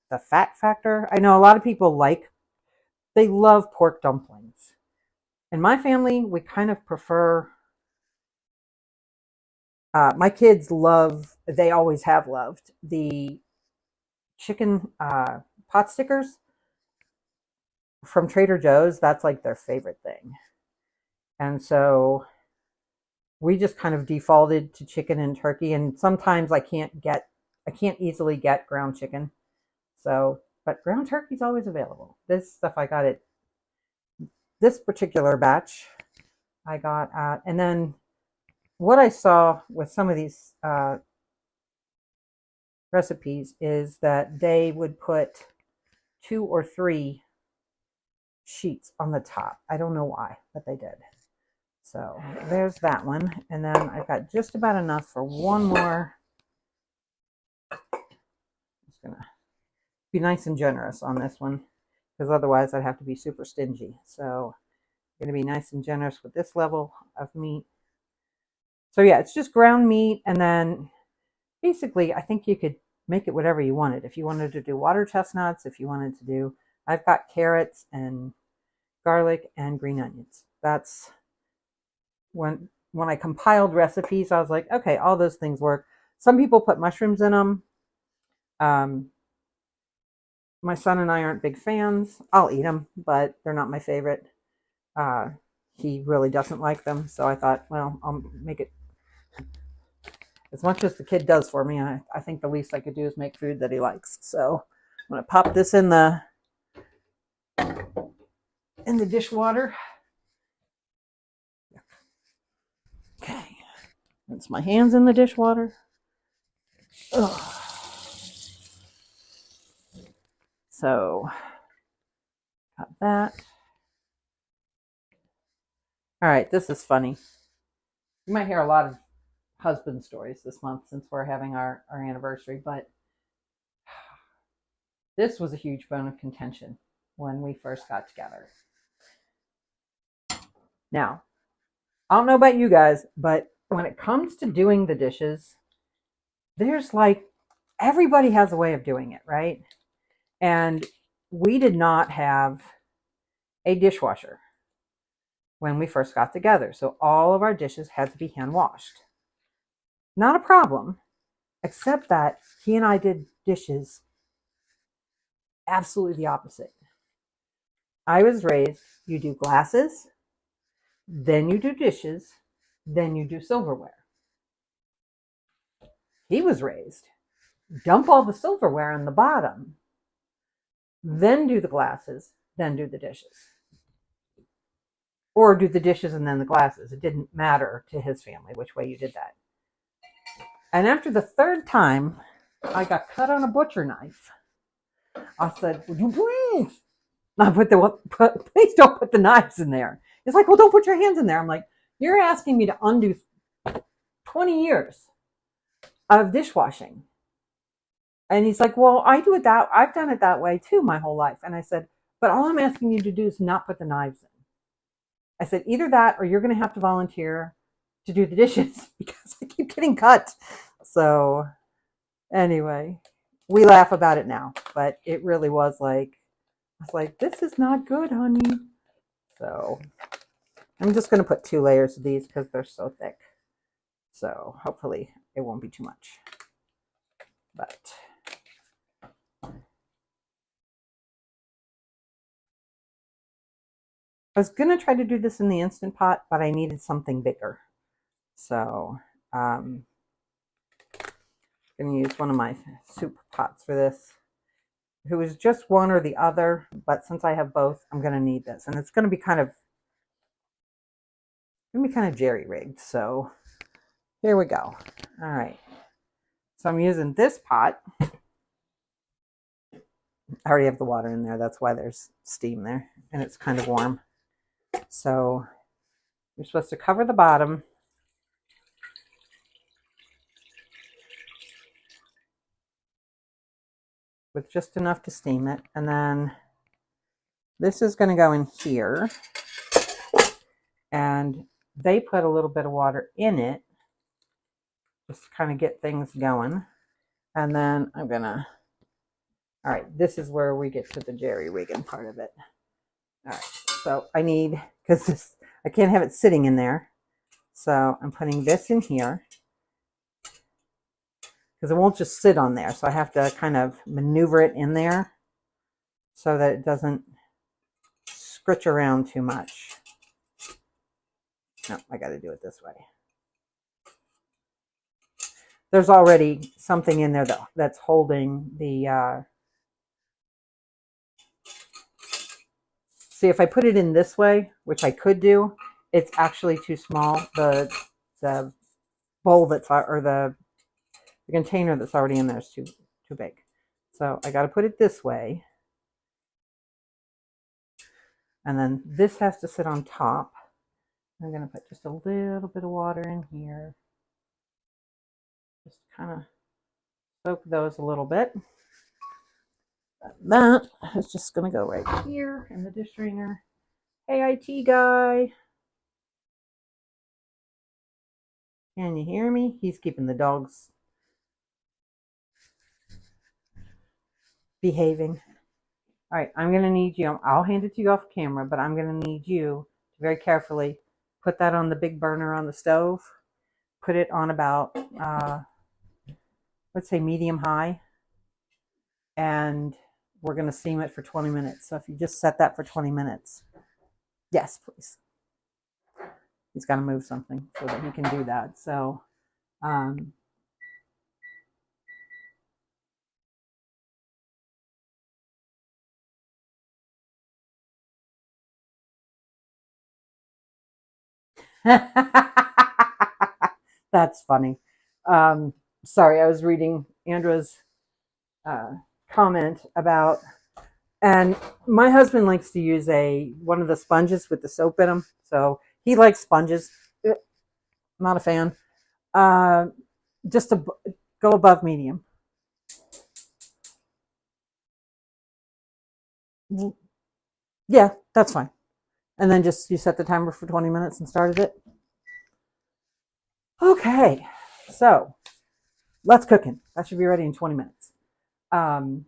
the fat factor. I know a lot of people they love pork dumplings. In my family, we kind of prefer, my kids they always have loved the chicken pot stickers from Trader Joe's. That's like their favorite thing. And so we just kind of defaulted to chicken and turkey. And sometimes I can't easily get ground chicken. So, but ground turkey is always available. This stuff I got it. This particular batch I got at, and then what I saw with some of these recipes is that they would put 2 or 3 sheets on the top. I don't know why, but they did. So there's that one. And then I've got just about enough for one more. I'm just going to be nice and generous on this one, because otherwise I'd have to be super stingy. So I'm going to be nice and generous with this level of meat. So yeah, it's just ground meat, and then basically I think you could make it whatever you wanted. If you wanted to do water chestnuts, if you wanted to do, I've got carrots and garlic and green onions. That's when I compiled recipes, I was like, okay, all those things work. Some people put mushrooms in them. My son and I aren't big fans. I'll eat them, but they're not my favorite. he really doesn't like them. So I thought, well, I'll make it as much as the kid does for me. I think the least I could do is make food that he likes. So I'm going to pop this in the dishwater. Okay. Rinse my hands in the dishwater. Ugh. So, got that. All right, this is funny. You might hear a lot of husband stories this month since we're having our anniversary, but this was a huge bone of contention when we first got together. Now, I don't know about you guys, but when it comes to doing the dishes, there's like, everybody has a way of doing it, right? And we did not have a dishwasher when we first got together. So all of our dishes had to be hand washed. Not a problem, except that he and I did dishes absolutely the opposite. I was raised, you do glasses, then you do dishes, then you do silverware. He was raised, dump all the silverware in the bottom, then do the glasses, then do the dishes. Or do the dishes and then the glasses. It didn't matter to his family which way you did that. And after the third time, I got cut on a butcher knife. I said, would you please not please don't put the knives in there. It's like, well, don't put your hands in there. I'm like, you're asking me to undo 20 years of dishwashing. And he's like, well, I've done it that way too my whole life. And I said, but all I'm asking you to do is not put the knives in. I said, either that or you're going to have to volunteer to do the dishes because I keep getting cut. So anyway, we laugh about it now, but it really was like, I was like, this is not good, honey. So I'm just going to put 2 layers of these because they're so thick. So hopefully it won't be too much. But I was going to try to do this in the Instant Pot, but I needed something bigger. So I'm going to use one of my soup pots for this. If it was just one or the other, but since I have both, I'm going to need this. And it's going to be kind of jerry-rigged. So here we go. All right. So I'm using this pot. I already have the water in there. That's why there's steam there. And it's kind of warm. So you're supposed to cover the bottom. With just enough to steam it. And then this is going to go in here. And they put a little bit of water in it just to kind of get things going. And then I'm going to, all right, this is where we get to the jerry-rigging part of it. All right, so I need, because I can't have it sitting in there. So I'm putting this in here. Because it won't just sit on there. So I have to kind of maneuver it in there so that it doesn't scritch around too much. No, I got to do it this way. There's already something in there that's holding the... See, if I put it in this way, which I could do, it's actually too small. The bowl or the container that's already in there is too big. So I got to put it this way. And then this has to sit on top. I'm going to put just a little bit of water in here. Just kind of soak those a little bit. That is just going to go right here in the dish drainer. Hey, IT guy. Can you hear me? He's keeping the dogs behaving. All right, I'm going to need you. I'll hand it to you off camera, but I'm going to need you to very carefully put that on the big burner on the stove. Put it on about, let's say medium high. And we're going to steam it for 20 minutes. So if you just set that for 20 minutes. Yes, please. He's got to move something so that he can do that. So, that's funny. Sorry, I was reading Andra's comment about, and my husband likes to use one of the sponges with the soap in them. So he likes sponges. Not a fan. Just to go above medium. Yeah, that's fine. And then just you set the timer for 20 minutes and started it. Okay, so let's cooking. That should be ready in 20 minutes. That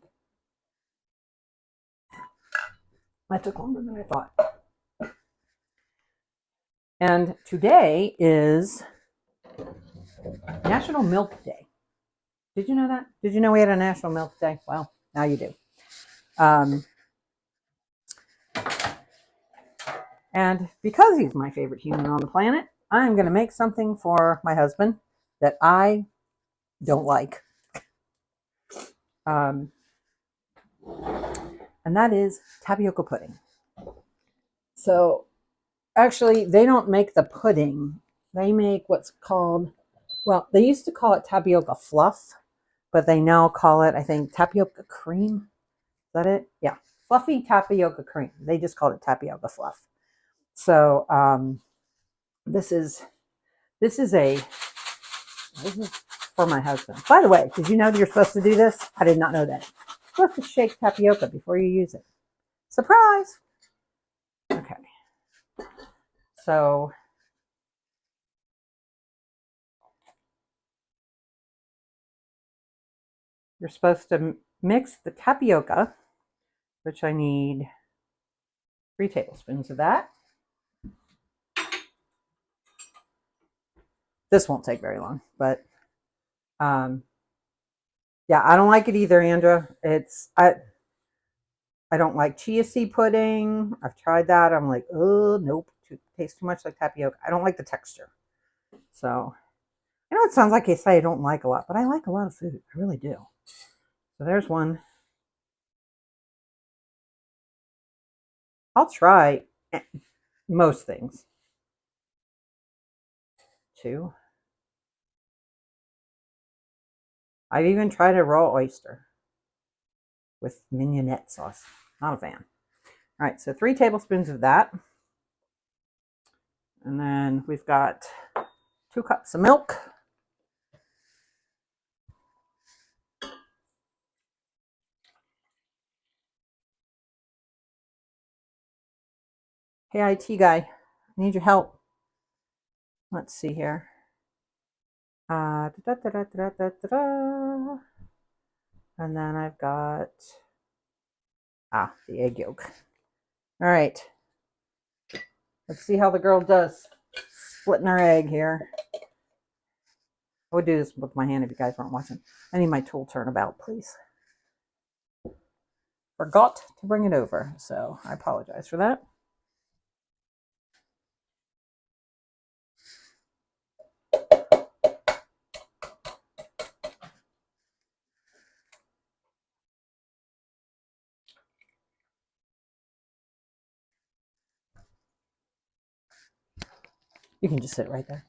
took longer than I thought. And today is National Milk Day. Did you know that? Did you know we had a National Milk Day? Well, now you do. And because he's my favorite human on the planet, I'm going to make something for my husband that I don't like. And that is tapioca pudding. So actually, they don't make the pudding. They make what's called, well, they used to call it tapioca fluff, but they now call it, I think, tapioca cream. Is that it? Yeah. Fluffy tapioca cream. They just called it tapioca fluff. So this is for my husband. By the way, did you know that you're supposed to do this? I did not know that. You're supposed to shake tapioca before you use it. Surprise! Okay. So you're supposed to mix the tapioca, which I need 3 tablespoons of that. This won't take very long, but yeah, I don't like it either, Andra. I don't like chia seed pudding. I've tried that. I'm like, oh, nope. It tastes too much like tapioca. I don't like the texture. So, I know it sounds like I say I don't like a lot, but I like a lot of food. I really do. So there's one. I'll try most things. 2. I've even tried a raw oyster with mignonette sauce. Not a fan. All right, so 3 tablespoons of that. And then we've got 2 cups of milk. Hey, IT guy, I need your help. Let's see here. And then I've got the egg yolk. All right. Let's see how the girl does splitting her egg here. I would do this with my hand if you guys weren't watching. I need my tool turnabout, please. Forgot to bring it over, so I apologize for that. You can just sit right there.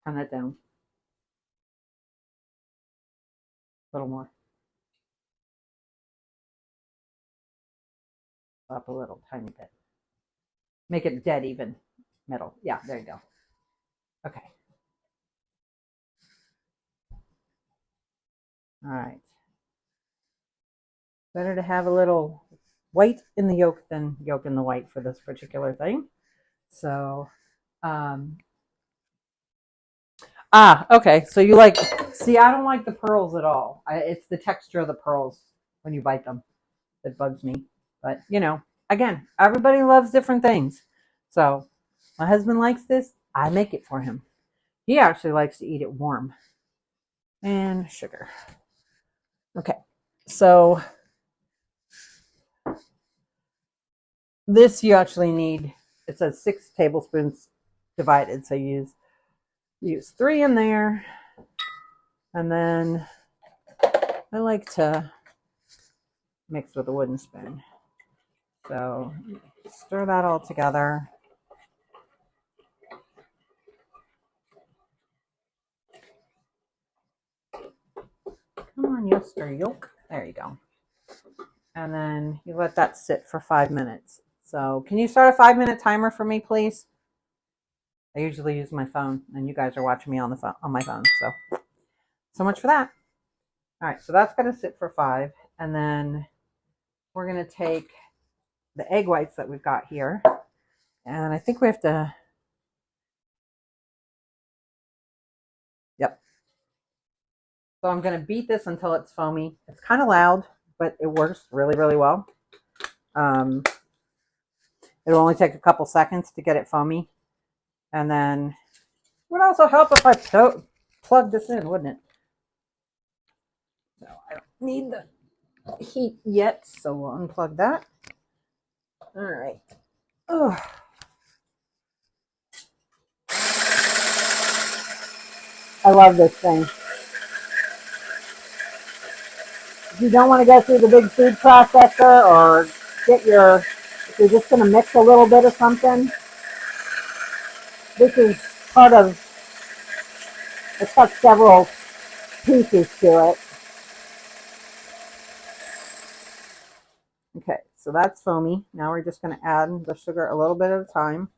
Turn that down. A little more. Up a little, tiny bit. Make it dead even middle. Yeah, there you go. Okay. All right. Better to have a little white in the yolk than yolk in the white for this particular thing. So, okay. So you like, see, I don't like the pearls at all. It's the texture of the pearls when you bite them that bugs me. But, again, everybody loves different things. So my husband likes this. I make it for him. He actually likes to eat it warm. And sugar. Okay. So This you actually need, it says 6 tablespoons divided. So use 3 in there. And then I like to mix with a wooden spoon. So stir that all together. Come on, you stir yolk. There you go. And then you let that sit for 5 minutes. So can you start a 5-minute timer for me, please? I usually use my phone, and you guys are watching me on the phone, on my phone. So much for that. All right, so that's going to sit for 5, and then we're going to take the egg whites that we've got here, and I think we have to. Yep. So I'm going to beat this until it's foamy. It's kind of loud, but it works really, really well. It'll only take a couple seconds to get it foamy, and then it would also help if I plug this in, wouldn't it? So I don't need the heat yet, so we'll unplug that. All right. Oh. I love this thing. If you don't want to go through the big food processor or if you're just going to mix a little bit of something, this is it's got several pieces to it. Okay, so that's foamy. Now we're just going to add the sugar a little bit at a time.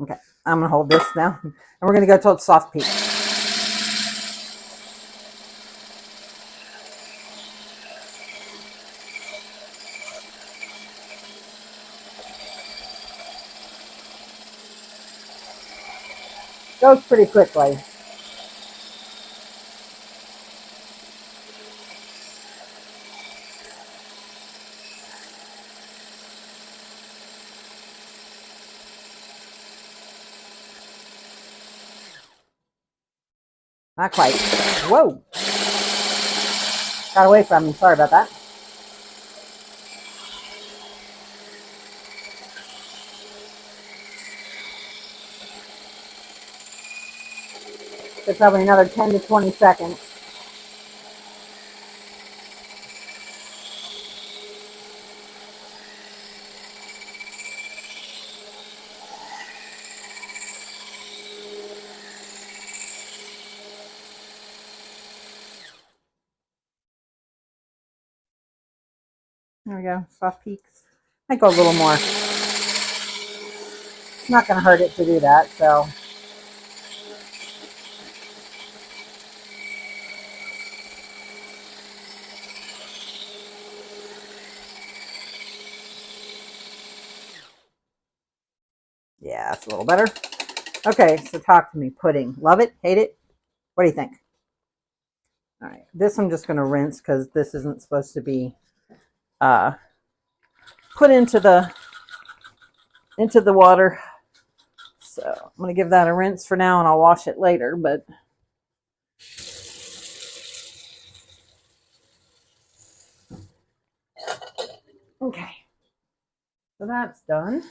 Okay, I'm going to hold this now, and we're going to go till it's soft peak. Goes pretty quickly. Not quite. Whoa. Got away from me. Sorry about that. So probably another 10 to 20 seconds. There we go. Soft peaks. Might go a little more. It's not going to hurt it to do that, so. Yeah, that's a little better. Okay, so talk to me. Pudding. Love it? Hate it? What do you think? All right, this I'm just going to rinse because this isn't supposed to be put into the water. So I'm going to give that a rinse for now, and I'll wash it later. But okay, so that's done.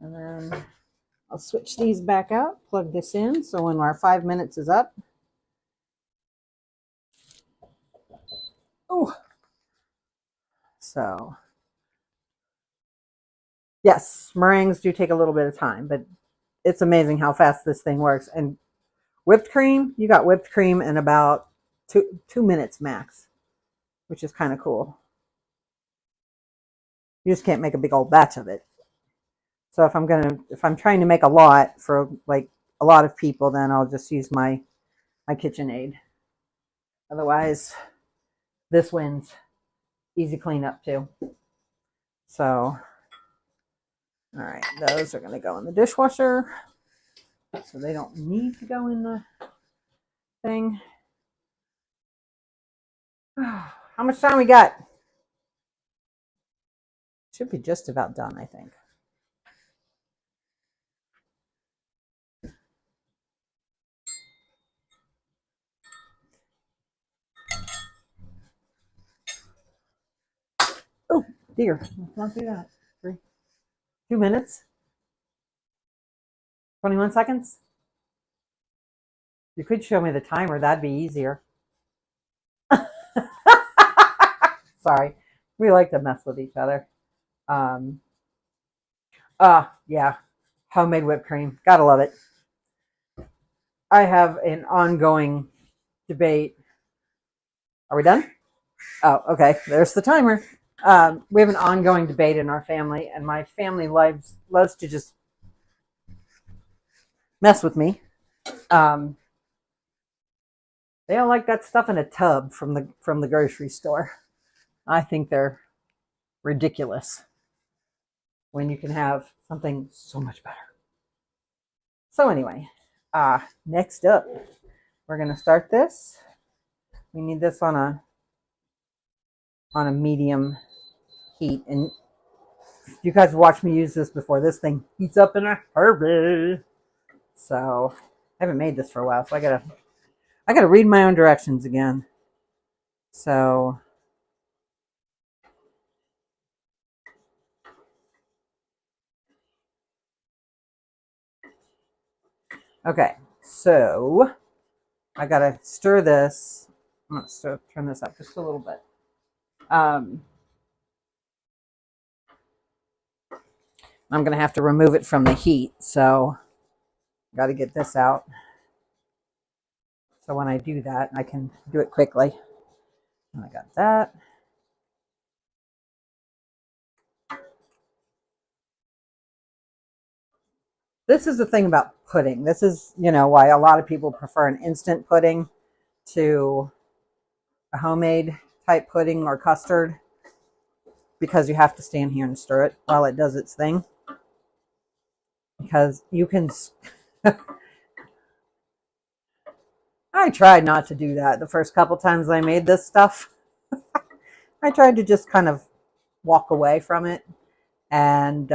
And then I'll switch these back out, plug this in, so when our 5 minutes is up. Oh, so yes, meringues do take a little bit of time, but it's amazing how fast this thing works. And whipped cream, you got whipped cream in about two minutes max, which is kind of cool. You just can't make a big old batch of it. So if I'm trying to make a lot for like a lot of people, then I'll just use my KitchenAid. Otherwise, this wins. Easy cleanup too. So, all right, those are going to go in the dishwasher, so they don't need to go in the thing. How much time we got? Should be just about done, I think. Oh, dear. Let's not do that. 2 minutes? 21 seconds? You could show me the timer. That'd be easier. Sorry. We like to mess with each other. Yeah. Homemade whipped cream. Gotta love it. I have an ongoing debate. Are we done? Oh, okay. There's the timer. We have an ongoing debate in our family, and my family loves to just mess with me. They don't like that stuff in a tub from the grocery store. I think they're ridiculous when you can have something so much better. So anyway, next up, we're gonna start this. We need this on a medium heat, and you guys have watched me use this before. This thing heats up in a hurry. So I haven't made this for a while, so I gotta read my own directions again. So okay, so I gotta stir this. I'm gonna turn this up just a little bit. I'm gonna have to remove it from the heat, so got to get this out. So when I do that, I can do it quickly. And I got that. This is the thing about pudding. This is, why a lot of people prefer an instant pudding to a homemade type pudding or custard, because you have to stand here and stir it while it does its thing. Because you can. I tried not to do that the first couple times I made this stuff. I tried to just kind of walk away from it. And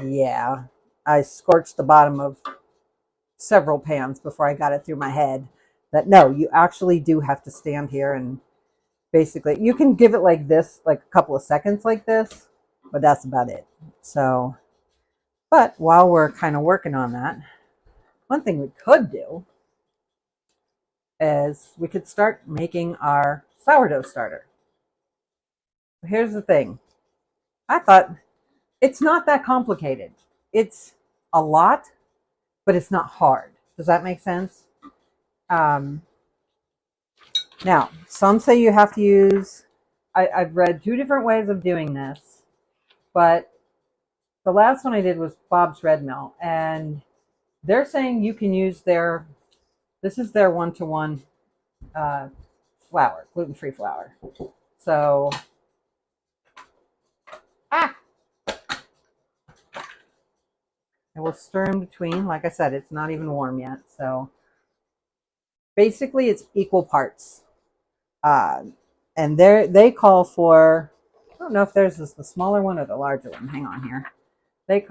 yeah, I scorched the bottom of several pans before I got it through my head that no, you actually do have to stand here, and basically you can give it like this, like a couple of seconds like this, but that's about it. So, but while we're kind of working on that, one thing we could do is we could start making our sourdough starter. Here's the thing. I thought it's not that complicated. It's a lot, but it's not hard. Does that make sense? Now, some say you have to use, I've read 2 different ways of doing this, but the last one I did was Bob's Red Mill, and they're saying you can use this is their 1-to-1 flour, gluten-free flour. So, I will stir in between. Like I said, it's not even warm yet. So, basically, it's equal parts. And they call for, I don't know if theirs is the smaller one or the larger one. Hang on here. They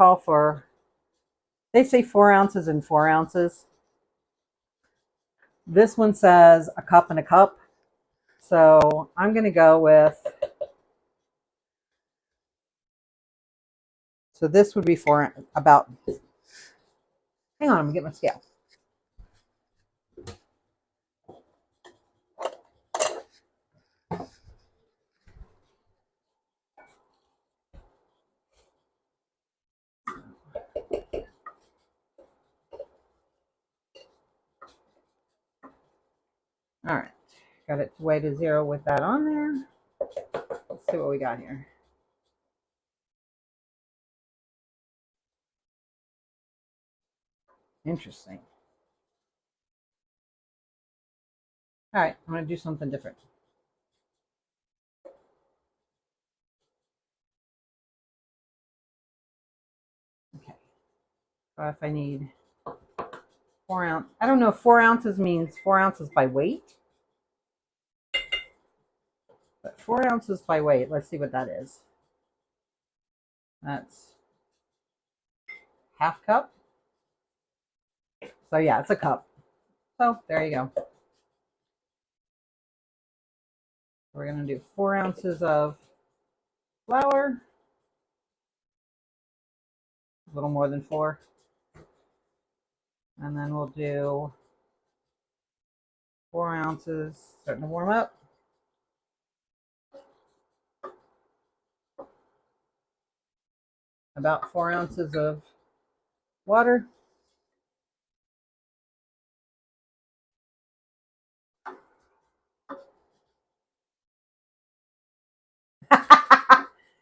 say 4 ounces and 4 ounces. This one says a cup and a cup. So I'm going to go with, so this would be hang on, I'm going to get my scale. All right, got it way to 0 with that on there. Let's see what we got here. Interesting. All right, I'm going to do something different. Okay. So if I need 4 ounces, I don't know if 4 ounces means 4 ounces by weight. 4 ounces by weight. Let's see what that is. That's half cup. So yeah, it's a cup. So there you go. We're going to do 4 ounces of flour. A little more than 4. And then we'll do 4 ounces, starting to warm up. About 4 ounces of water.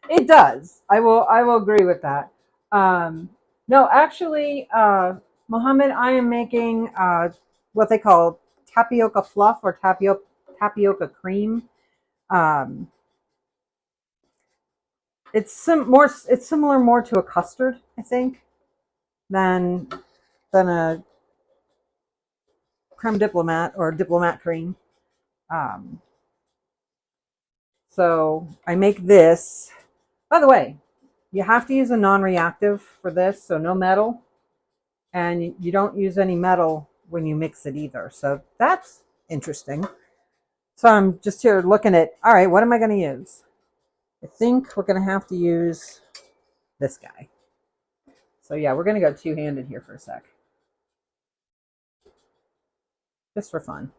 It does. I will agree with that. No, actually, Mohammed, I am making what they call tapioca fluff or tapioca cream. Um, it's similar more to a custard, I think, than a creme diplomat or diplomat cream. Um, so I make this. By the way, you have to use a non-reactive for this, so no metal. And you don't use any metal when you mix it either. So that's interesting. So I'm just here looking at, all right, what am I going to use? I think we're going to have to use this guy. So yeah, we're going to go two-handed here for a sec. Just for fun.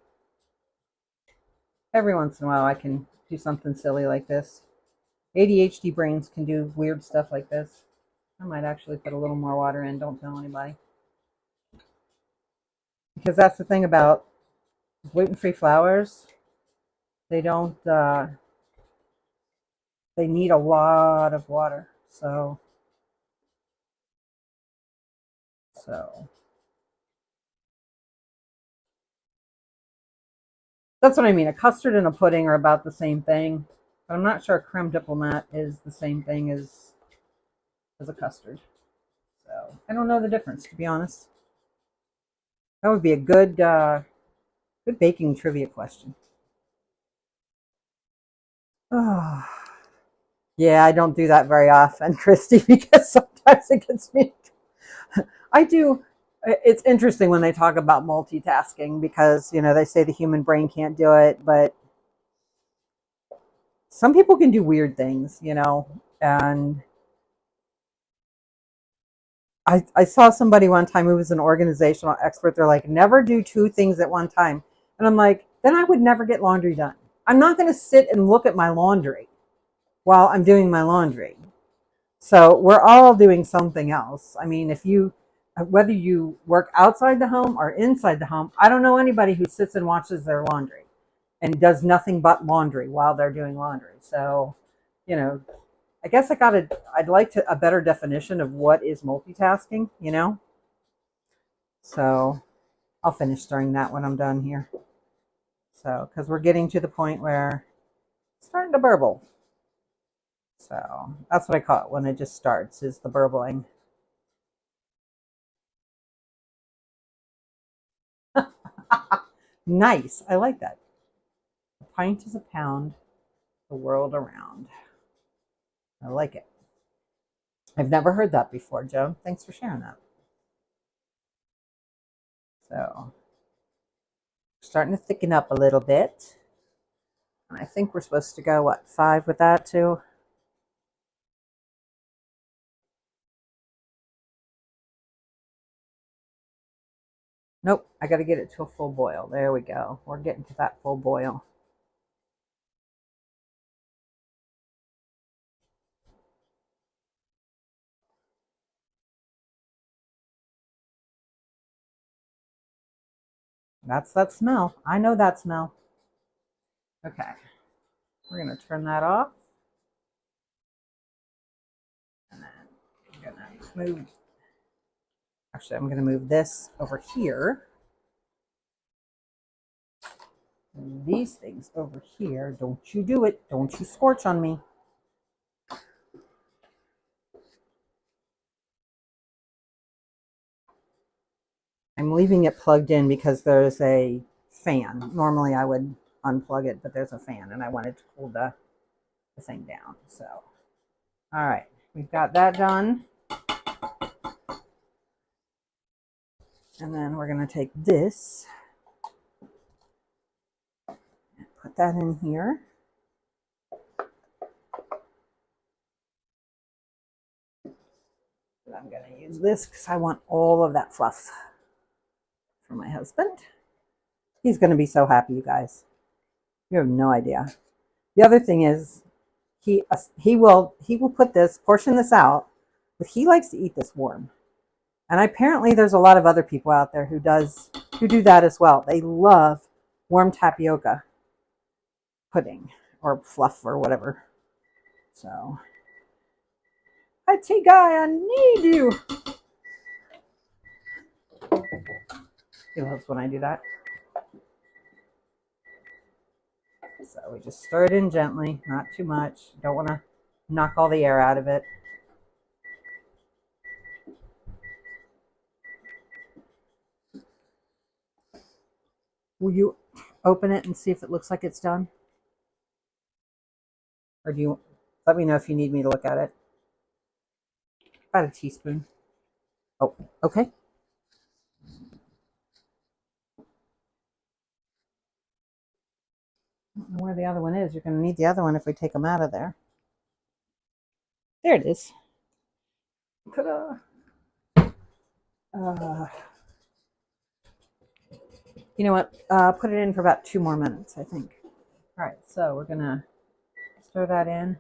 Every once in a while I can do something silly like this. ADHD brains can do weird stuff like this. I might actually put a little more water in. Don't tell anybody. Because that's the thing about gluten-free flours. They don't, they need a lot of water. So that's what I mean. A custard and a pudding are about the same thing, but I'm not sure a creme diplomat is the same thing as a custard. So I don't know the difference, to be honest. That would be a good good baking trivia question. Oh, yeah, I don't do that very often, Christy, because sometimes it gets me. I do. It's interesting when they talk about multitasking because they say the human brain can't do it, but some people can do weird things, and I saw somebody one time who was an organizational expert. They're like, never do two things at one time. And I'm like, then I would never get laundry done. I'm not going to sit and look at my laundry while I'm doing my laundry. So we're all doing something else. I mean, whether you work outside the home or inside the home, I don't know anybody who sits and watches their laundry and does nothing but laundry while they're doing laundry. So, I guess I'd like a better definition of what is multitasking, So I'll finish stirring that when I'm done here. So, because we're getting to the point where it's starting to burble. So that's what I call it when it just starts, is the burbling. Nice. I like that. A pint is a pound, the world around. I like it. I've never heard that before, Joe. Thanks for sharing that. So, starting to thicken up a little bit. And I think we're supposed to go, what, 5 with that too? Nope, I got to get it to a full boil. There we go. We're getting to that full boil. That's that smell. I know that smell. Okay, we're going to turn that off. And then I'm going to move, actually, I'm going to move this over here. And these things over here. Don't you do it. Don't you scorch on me. I'm leaving it plugged in because there's a fan. Normally I would unplug it, but there's a fan and I wanted to cool the the thing down. So, all right, we've got that done. And then we're going to take this, put that in here. And I'm going to use this because I want all of that fluff for my husband. He's going to be so happy, you guys. You have no idea. The other thing is he will portion this out, but he likes to eat this warm. And apparently there's a lot of other people out there who do that as well. They love warm tapioca pudding or fluff or whatever. So, hi T Guy, I need you. He loves when I do that. So we just stir it in gently, not too much. Don't want to knock all the air out of it. Will you open it and see if it looks like it's done? Or do you let me know if you need me to look at it? About a teaspoon. Oh, okay. I don't know where the other one is. You're going to need the other one if we take them out of there. There it is. Ta-da. You know what? Put it in for about 2 more minutes, I think. All right, so we're going to stir that in.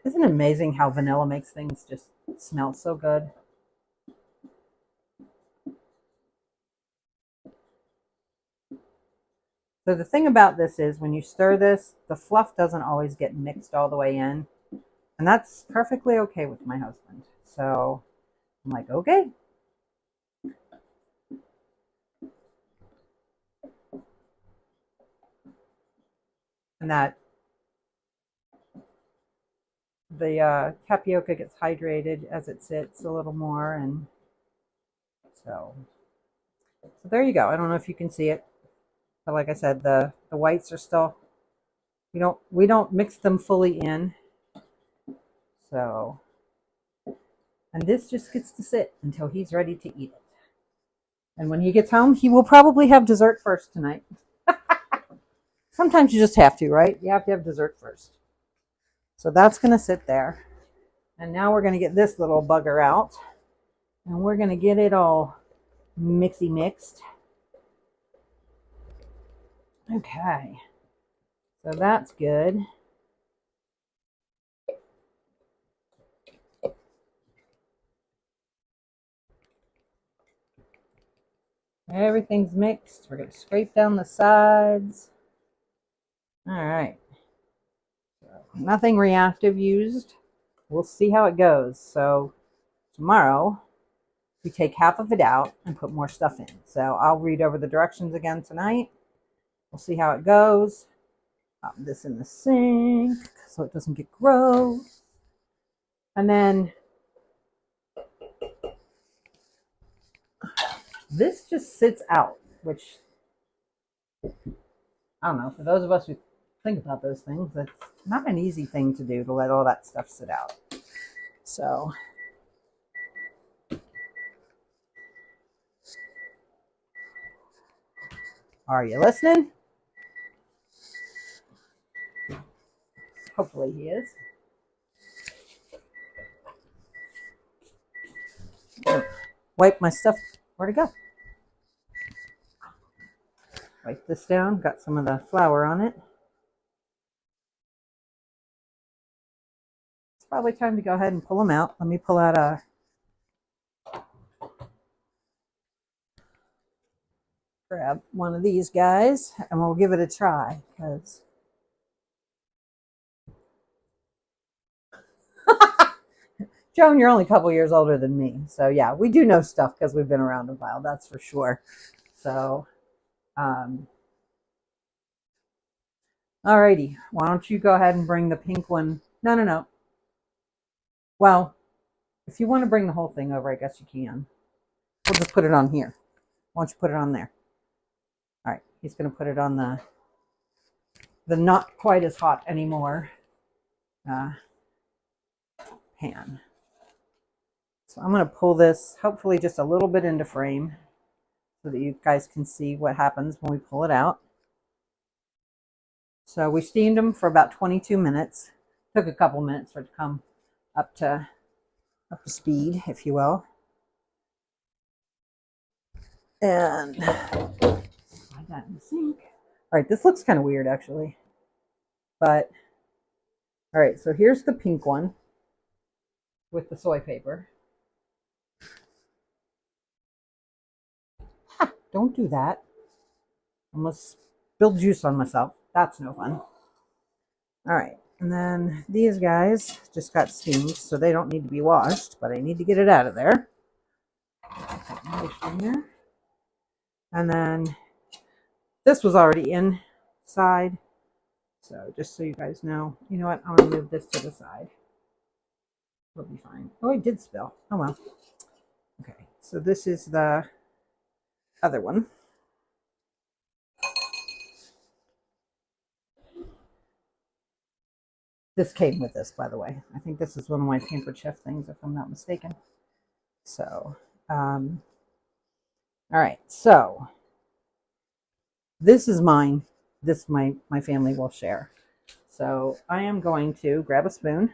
Isn't it amazing how vanilla makes things just smell so good? So the thing about this is when you stir this, the fluff doesn't always get mixed all the way in. And that's perfectly okay with my husband. So I'm like, okay. And that the tapioca gets hydrated as it sits a little more. And so there you go. I don't know if you can see it. But like I said, the whites are still, we don't mix them fully in. So, and this just gets to sit until he's ready to eat it. And when he gets home, he will probably have dessert first tonight. Sometimes you just have to, right? You have to have dessert first. So that's going to sit there. And now we're going to get this little bugger out. And we're going to get it all mixy mixed. Okay. So that's good. Everything's mixed. We're going to scrape down the sides. All right. So nothing reactive used. We'll see how it goes. So tomorrow, we take half of it out and put more stuff in. So I'll read over the directions again tonight. We'll see how it goes. Pop this in the sink so it doesn't get gross. And then this just sits out, which, I don't know, for those of us who think about those things, that's not an easy thing to do, to let all that stuff sit out. So are you listening? Hopefully he is. Wipe my stuff. Where'd it go? Wipe this down. Got some of the flour on it. It's probably time to go ahead and pull them out. Let me pull out grab one of these guys and we'll give it a try, because Joan, you're only a couple years older than me. So yeah, we do know stuff because we've been around a while, that's for sure. So, alrighty, why don't you go ahead and bring the pink one? No. Well, if you want to bring the whole thing over, I guess you can. We'll just put it on here. Why don't you put it on there? All right, he's going to put it on the the not quite as hot anymore pan. So I'm going to pull this hopefully just a little bit into frame so that you guys can see what happens when we pull it out. So we steamed them for about 22 minutes. Took a couple minutes for it to come up to speed, if you will. And slide that in the sink. All right, this looks kind of weird actually. But all right, so here's the pink one with the soy paper. Ha, don't do that. I almost spilled juice on myself. That's no fun. All right, and then these guys just got steamed, so they don't need to be washed, but I need to get it out of there. And then this was already inside, so just so you guys know, you know what, I'm going to move this to the side. It'll be fine. Oh, it did spill. Oh well. Okay, so this is the other one. This came with this, by the way. I think this is one of my Pampered Chef things, if I'm not mistaken. So, all right. So, this is mine. This my family will share. So, I am going to grab a spoon.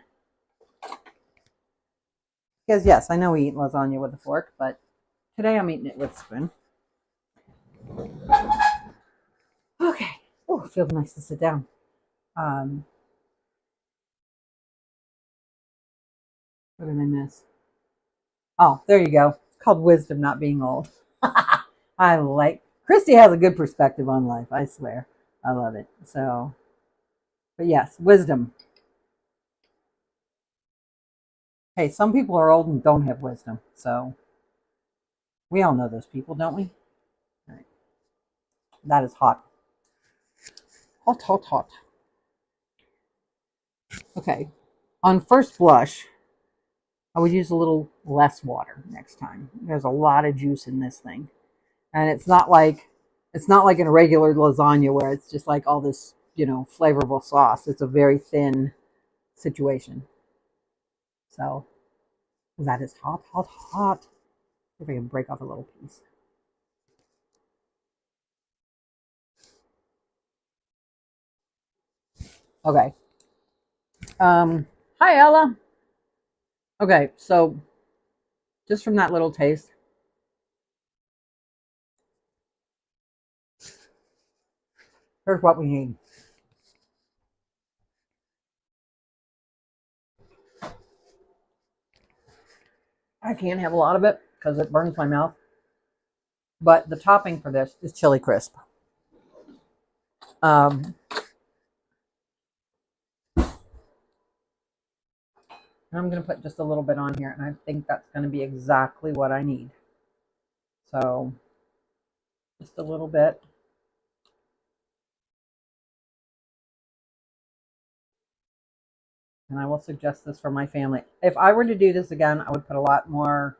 Because, yes, I know we eat lasagna with a fork, but today I'm eating it with a spoon. Okay. Oh, it feels nice to sit down. What did I miss? Oh, there you go. It's called wisdom, not being old. I like Christy has a good perspective on life, I swear. I love it. So, but yes, wisdom. Hey, some people are old and don't have wisdom. So, we all know those people, don't we? All right. That is hot. Hot, hot, hot. Okay. On first blush, I would use a little less water next time. There's a lot of juice in this thing. And it's not like in a regular lasagna where it's just like all this, flavorful sauce. It's a very thin situation. So that is hot, hot, hot. See if I can break off a little piece. Okay. Hi Ella. Okay, so just from that little taste, here's what we need. I can't have a lot of it because it burns my mouth. But the topping for this is chili crisp. And I'm going to put just a little bit on here, and I think that's going to be exactly what I need. So, just a little bit. And I will suggest this for my family. If I were to do this again, I would put a lot more.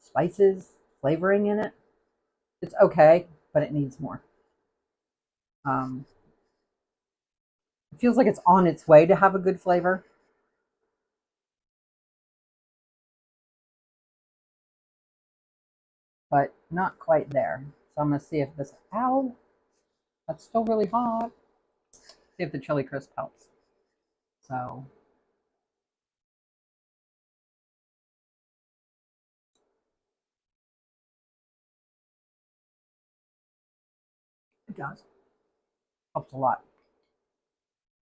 Spices, flavoring in it. It's okay, but it needs more. It feels like it's on its way to have a good flavor. But not quite there. So I'm going to see if this, ow, that's still really hot. See if the chili crisp helps. So, it does. Helps a lot.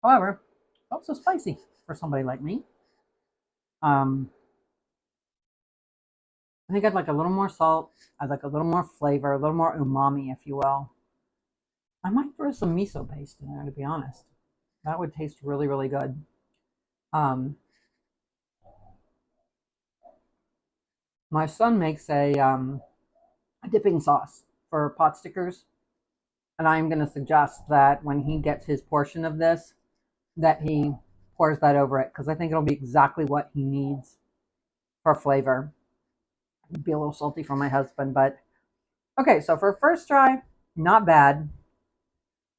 However, it's also spicy for somebody like me. I think I'd like a little more salt. I'd like a little more flavor, a little more umami, if you will. I might throw some miso paste in there, to be honest. That would taste really, really good. My son makes a dipping sauce for pot stickers, and I'm going to suggest that when he gets his portion of this, that he pours that over it, because I think it'll be exactly what he needs for flavor. It'd be a little salty for my husband, but Okay, so for first try, not bad.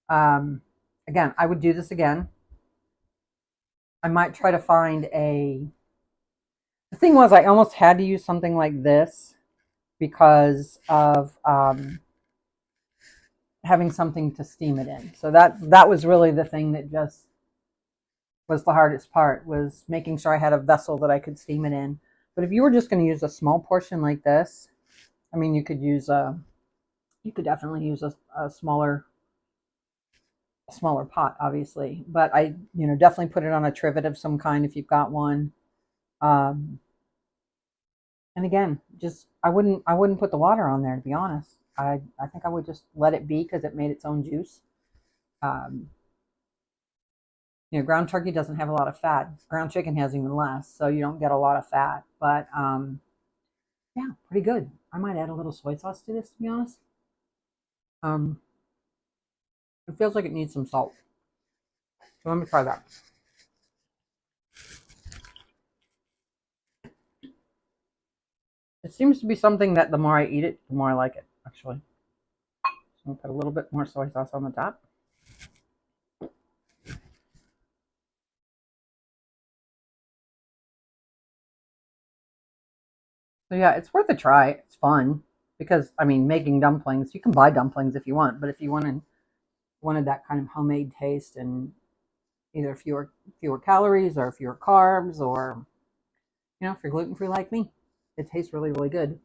Again, I would do this again. I might try to find the thing was I almost had to use something like this because of having something to steam it in. So that was really the thing that just was the hardest part, was making sure I had a vessel that I could steam it in. But if you were just going to use a small portion like this, I mean, you could definitely use a smaller pot, obviously. But I, definitely put it on a trivet of some kind if you've got one. Um, and again, just I wouldn't put the water on there, to be honest. I think I would just let it be because it made its own juice. Um, ground turkey doesn't have a lot of fat. Ground chicken has even less, so you don't get a lot of fat. But yeah, pretty good. I might add a little soy sauce to this, to be honest. Um, it feels like it needs some salt. So let me try that. It seems to be something that the more I eat it, the more I like it, actually. So I'll put a little bit more soy sauce on the top. So yeah, it's worth a try. It's fun because, I mean, making dumplings, you can buy dumplings if you want, but if you wanted that kind of homemade taste and either fewer calories or fewer carbs, or if you're gluten free like me, it tastes really, really good.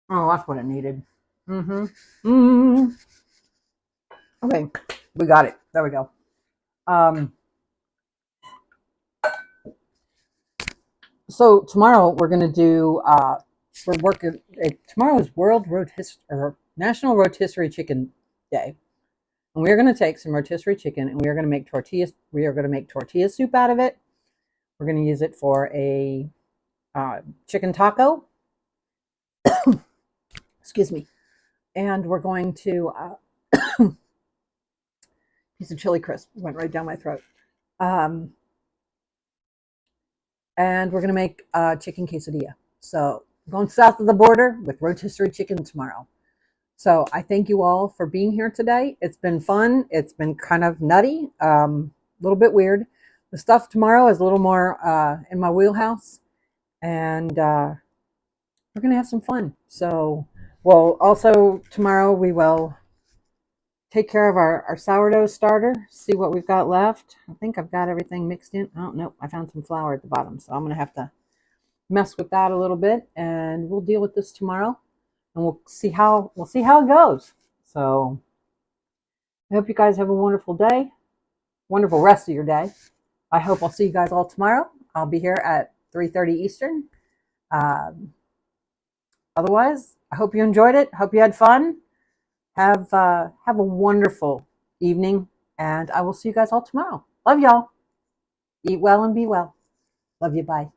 Oh, that's what it needed. Mm-hmm. Mm-hmm. Okay, we got it. There we go. So tomorrow we're gonna do. We're working. Tomorrow is National Rotisserie Chicken Day, and we are going to take some rotisserie chicken and we are going to make tortillas. We are going to make tortilla soup out of it. We're going to use it for a chicken taco. Excuse me. And we're going to piece of chili crisp went right down my throat. And we're going to make chicken quesadilla. So going south of the border with rotisserie chicken tomorrow. So I thank you all for being here today. It's been fun. It's been kind of nutty, a little bit weird. The stuff tomorrow is a little more in my wheelhouse, and we're going to have some fun. So, well, also tomorrow we will take care of our sourdough starter, see what we've got left. I think I've got everything mixed in. Oh, no, I found some flour at the bottom, so I'm going to have to mess with that a little bit, and we'll deal with this tomorrow, and we'll see how it goes. So I hope you guys have a wonderful day, wonderful rest of your day. I hope I'll see you guys all tomorrow. I'll be here at 3:30 Eastern. Um, Otherwise, I hope you enjoyed it. Hope you had fun. Have a wonderful evening, and I will see you guys all tomorrow. Love y'all. Eat well and be well. Love you. Bye.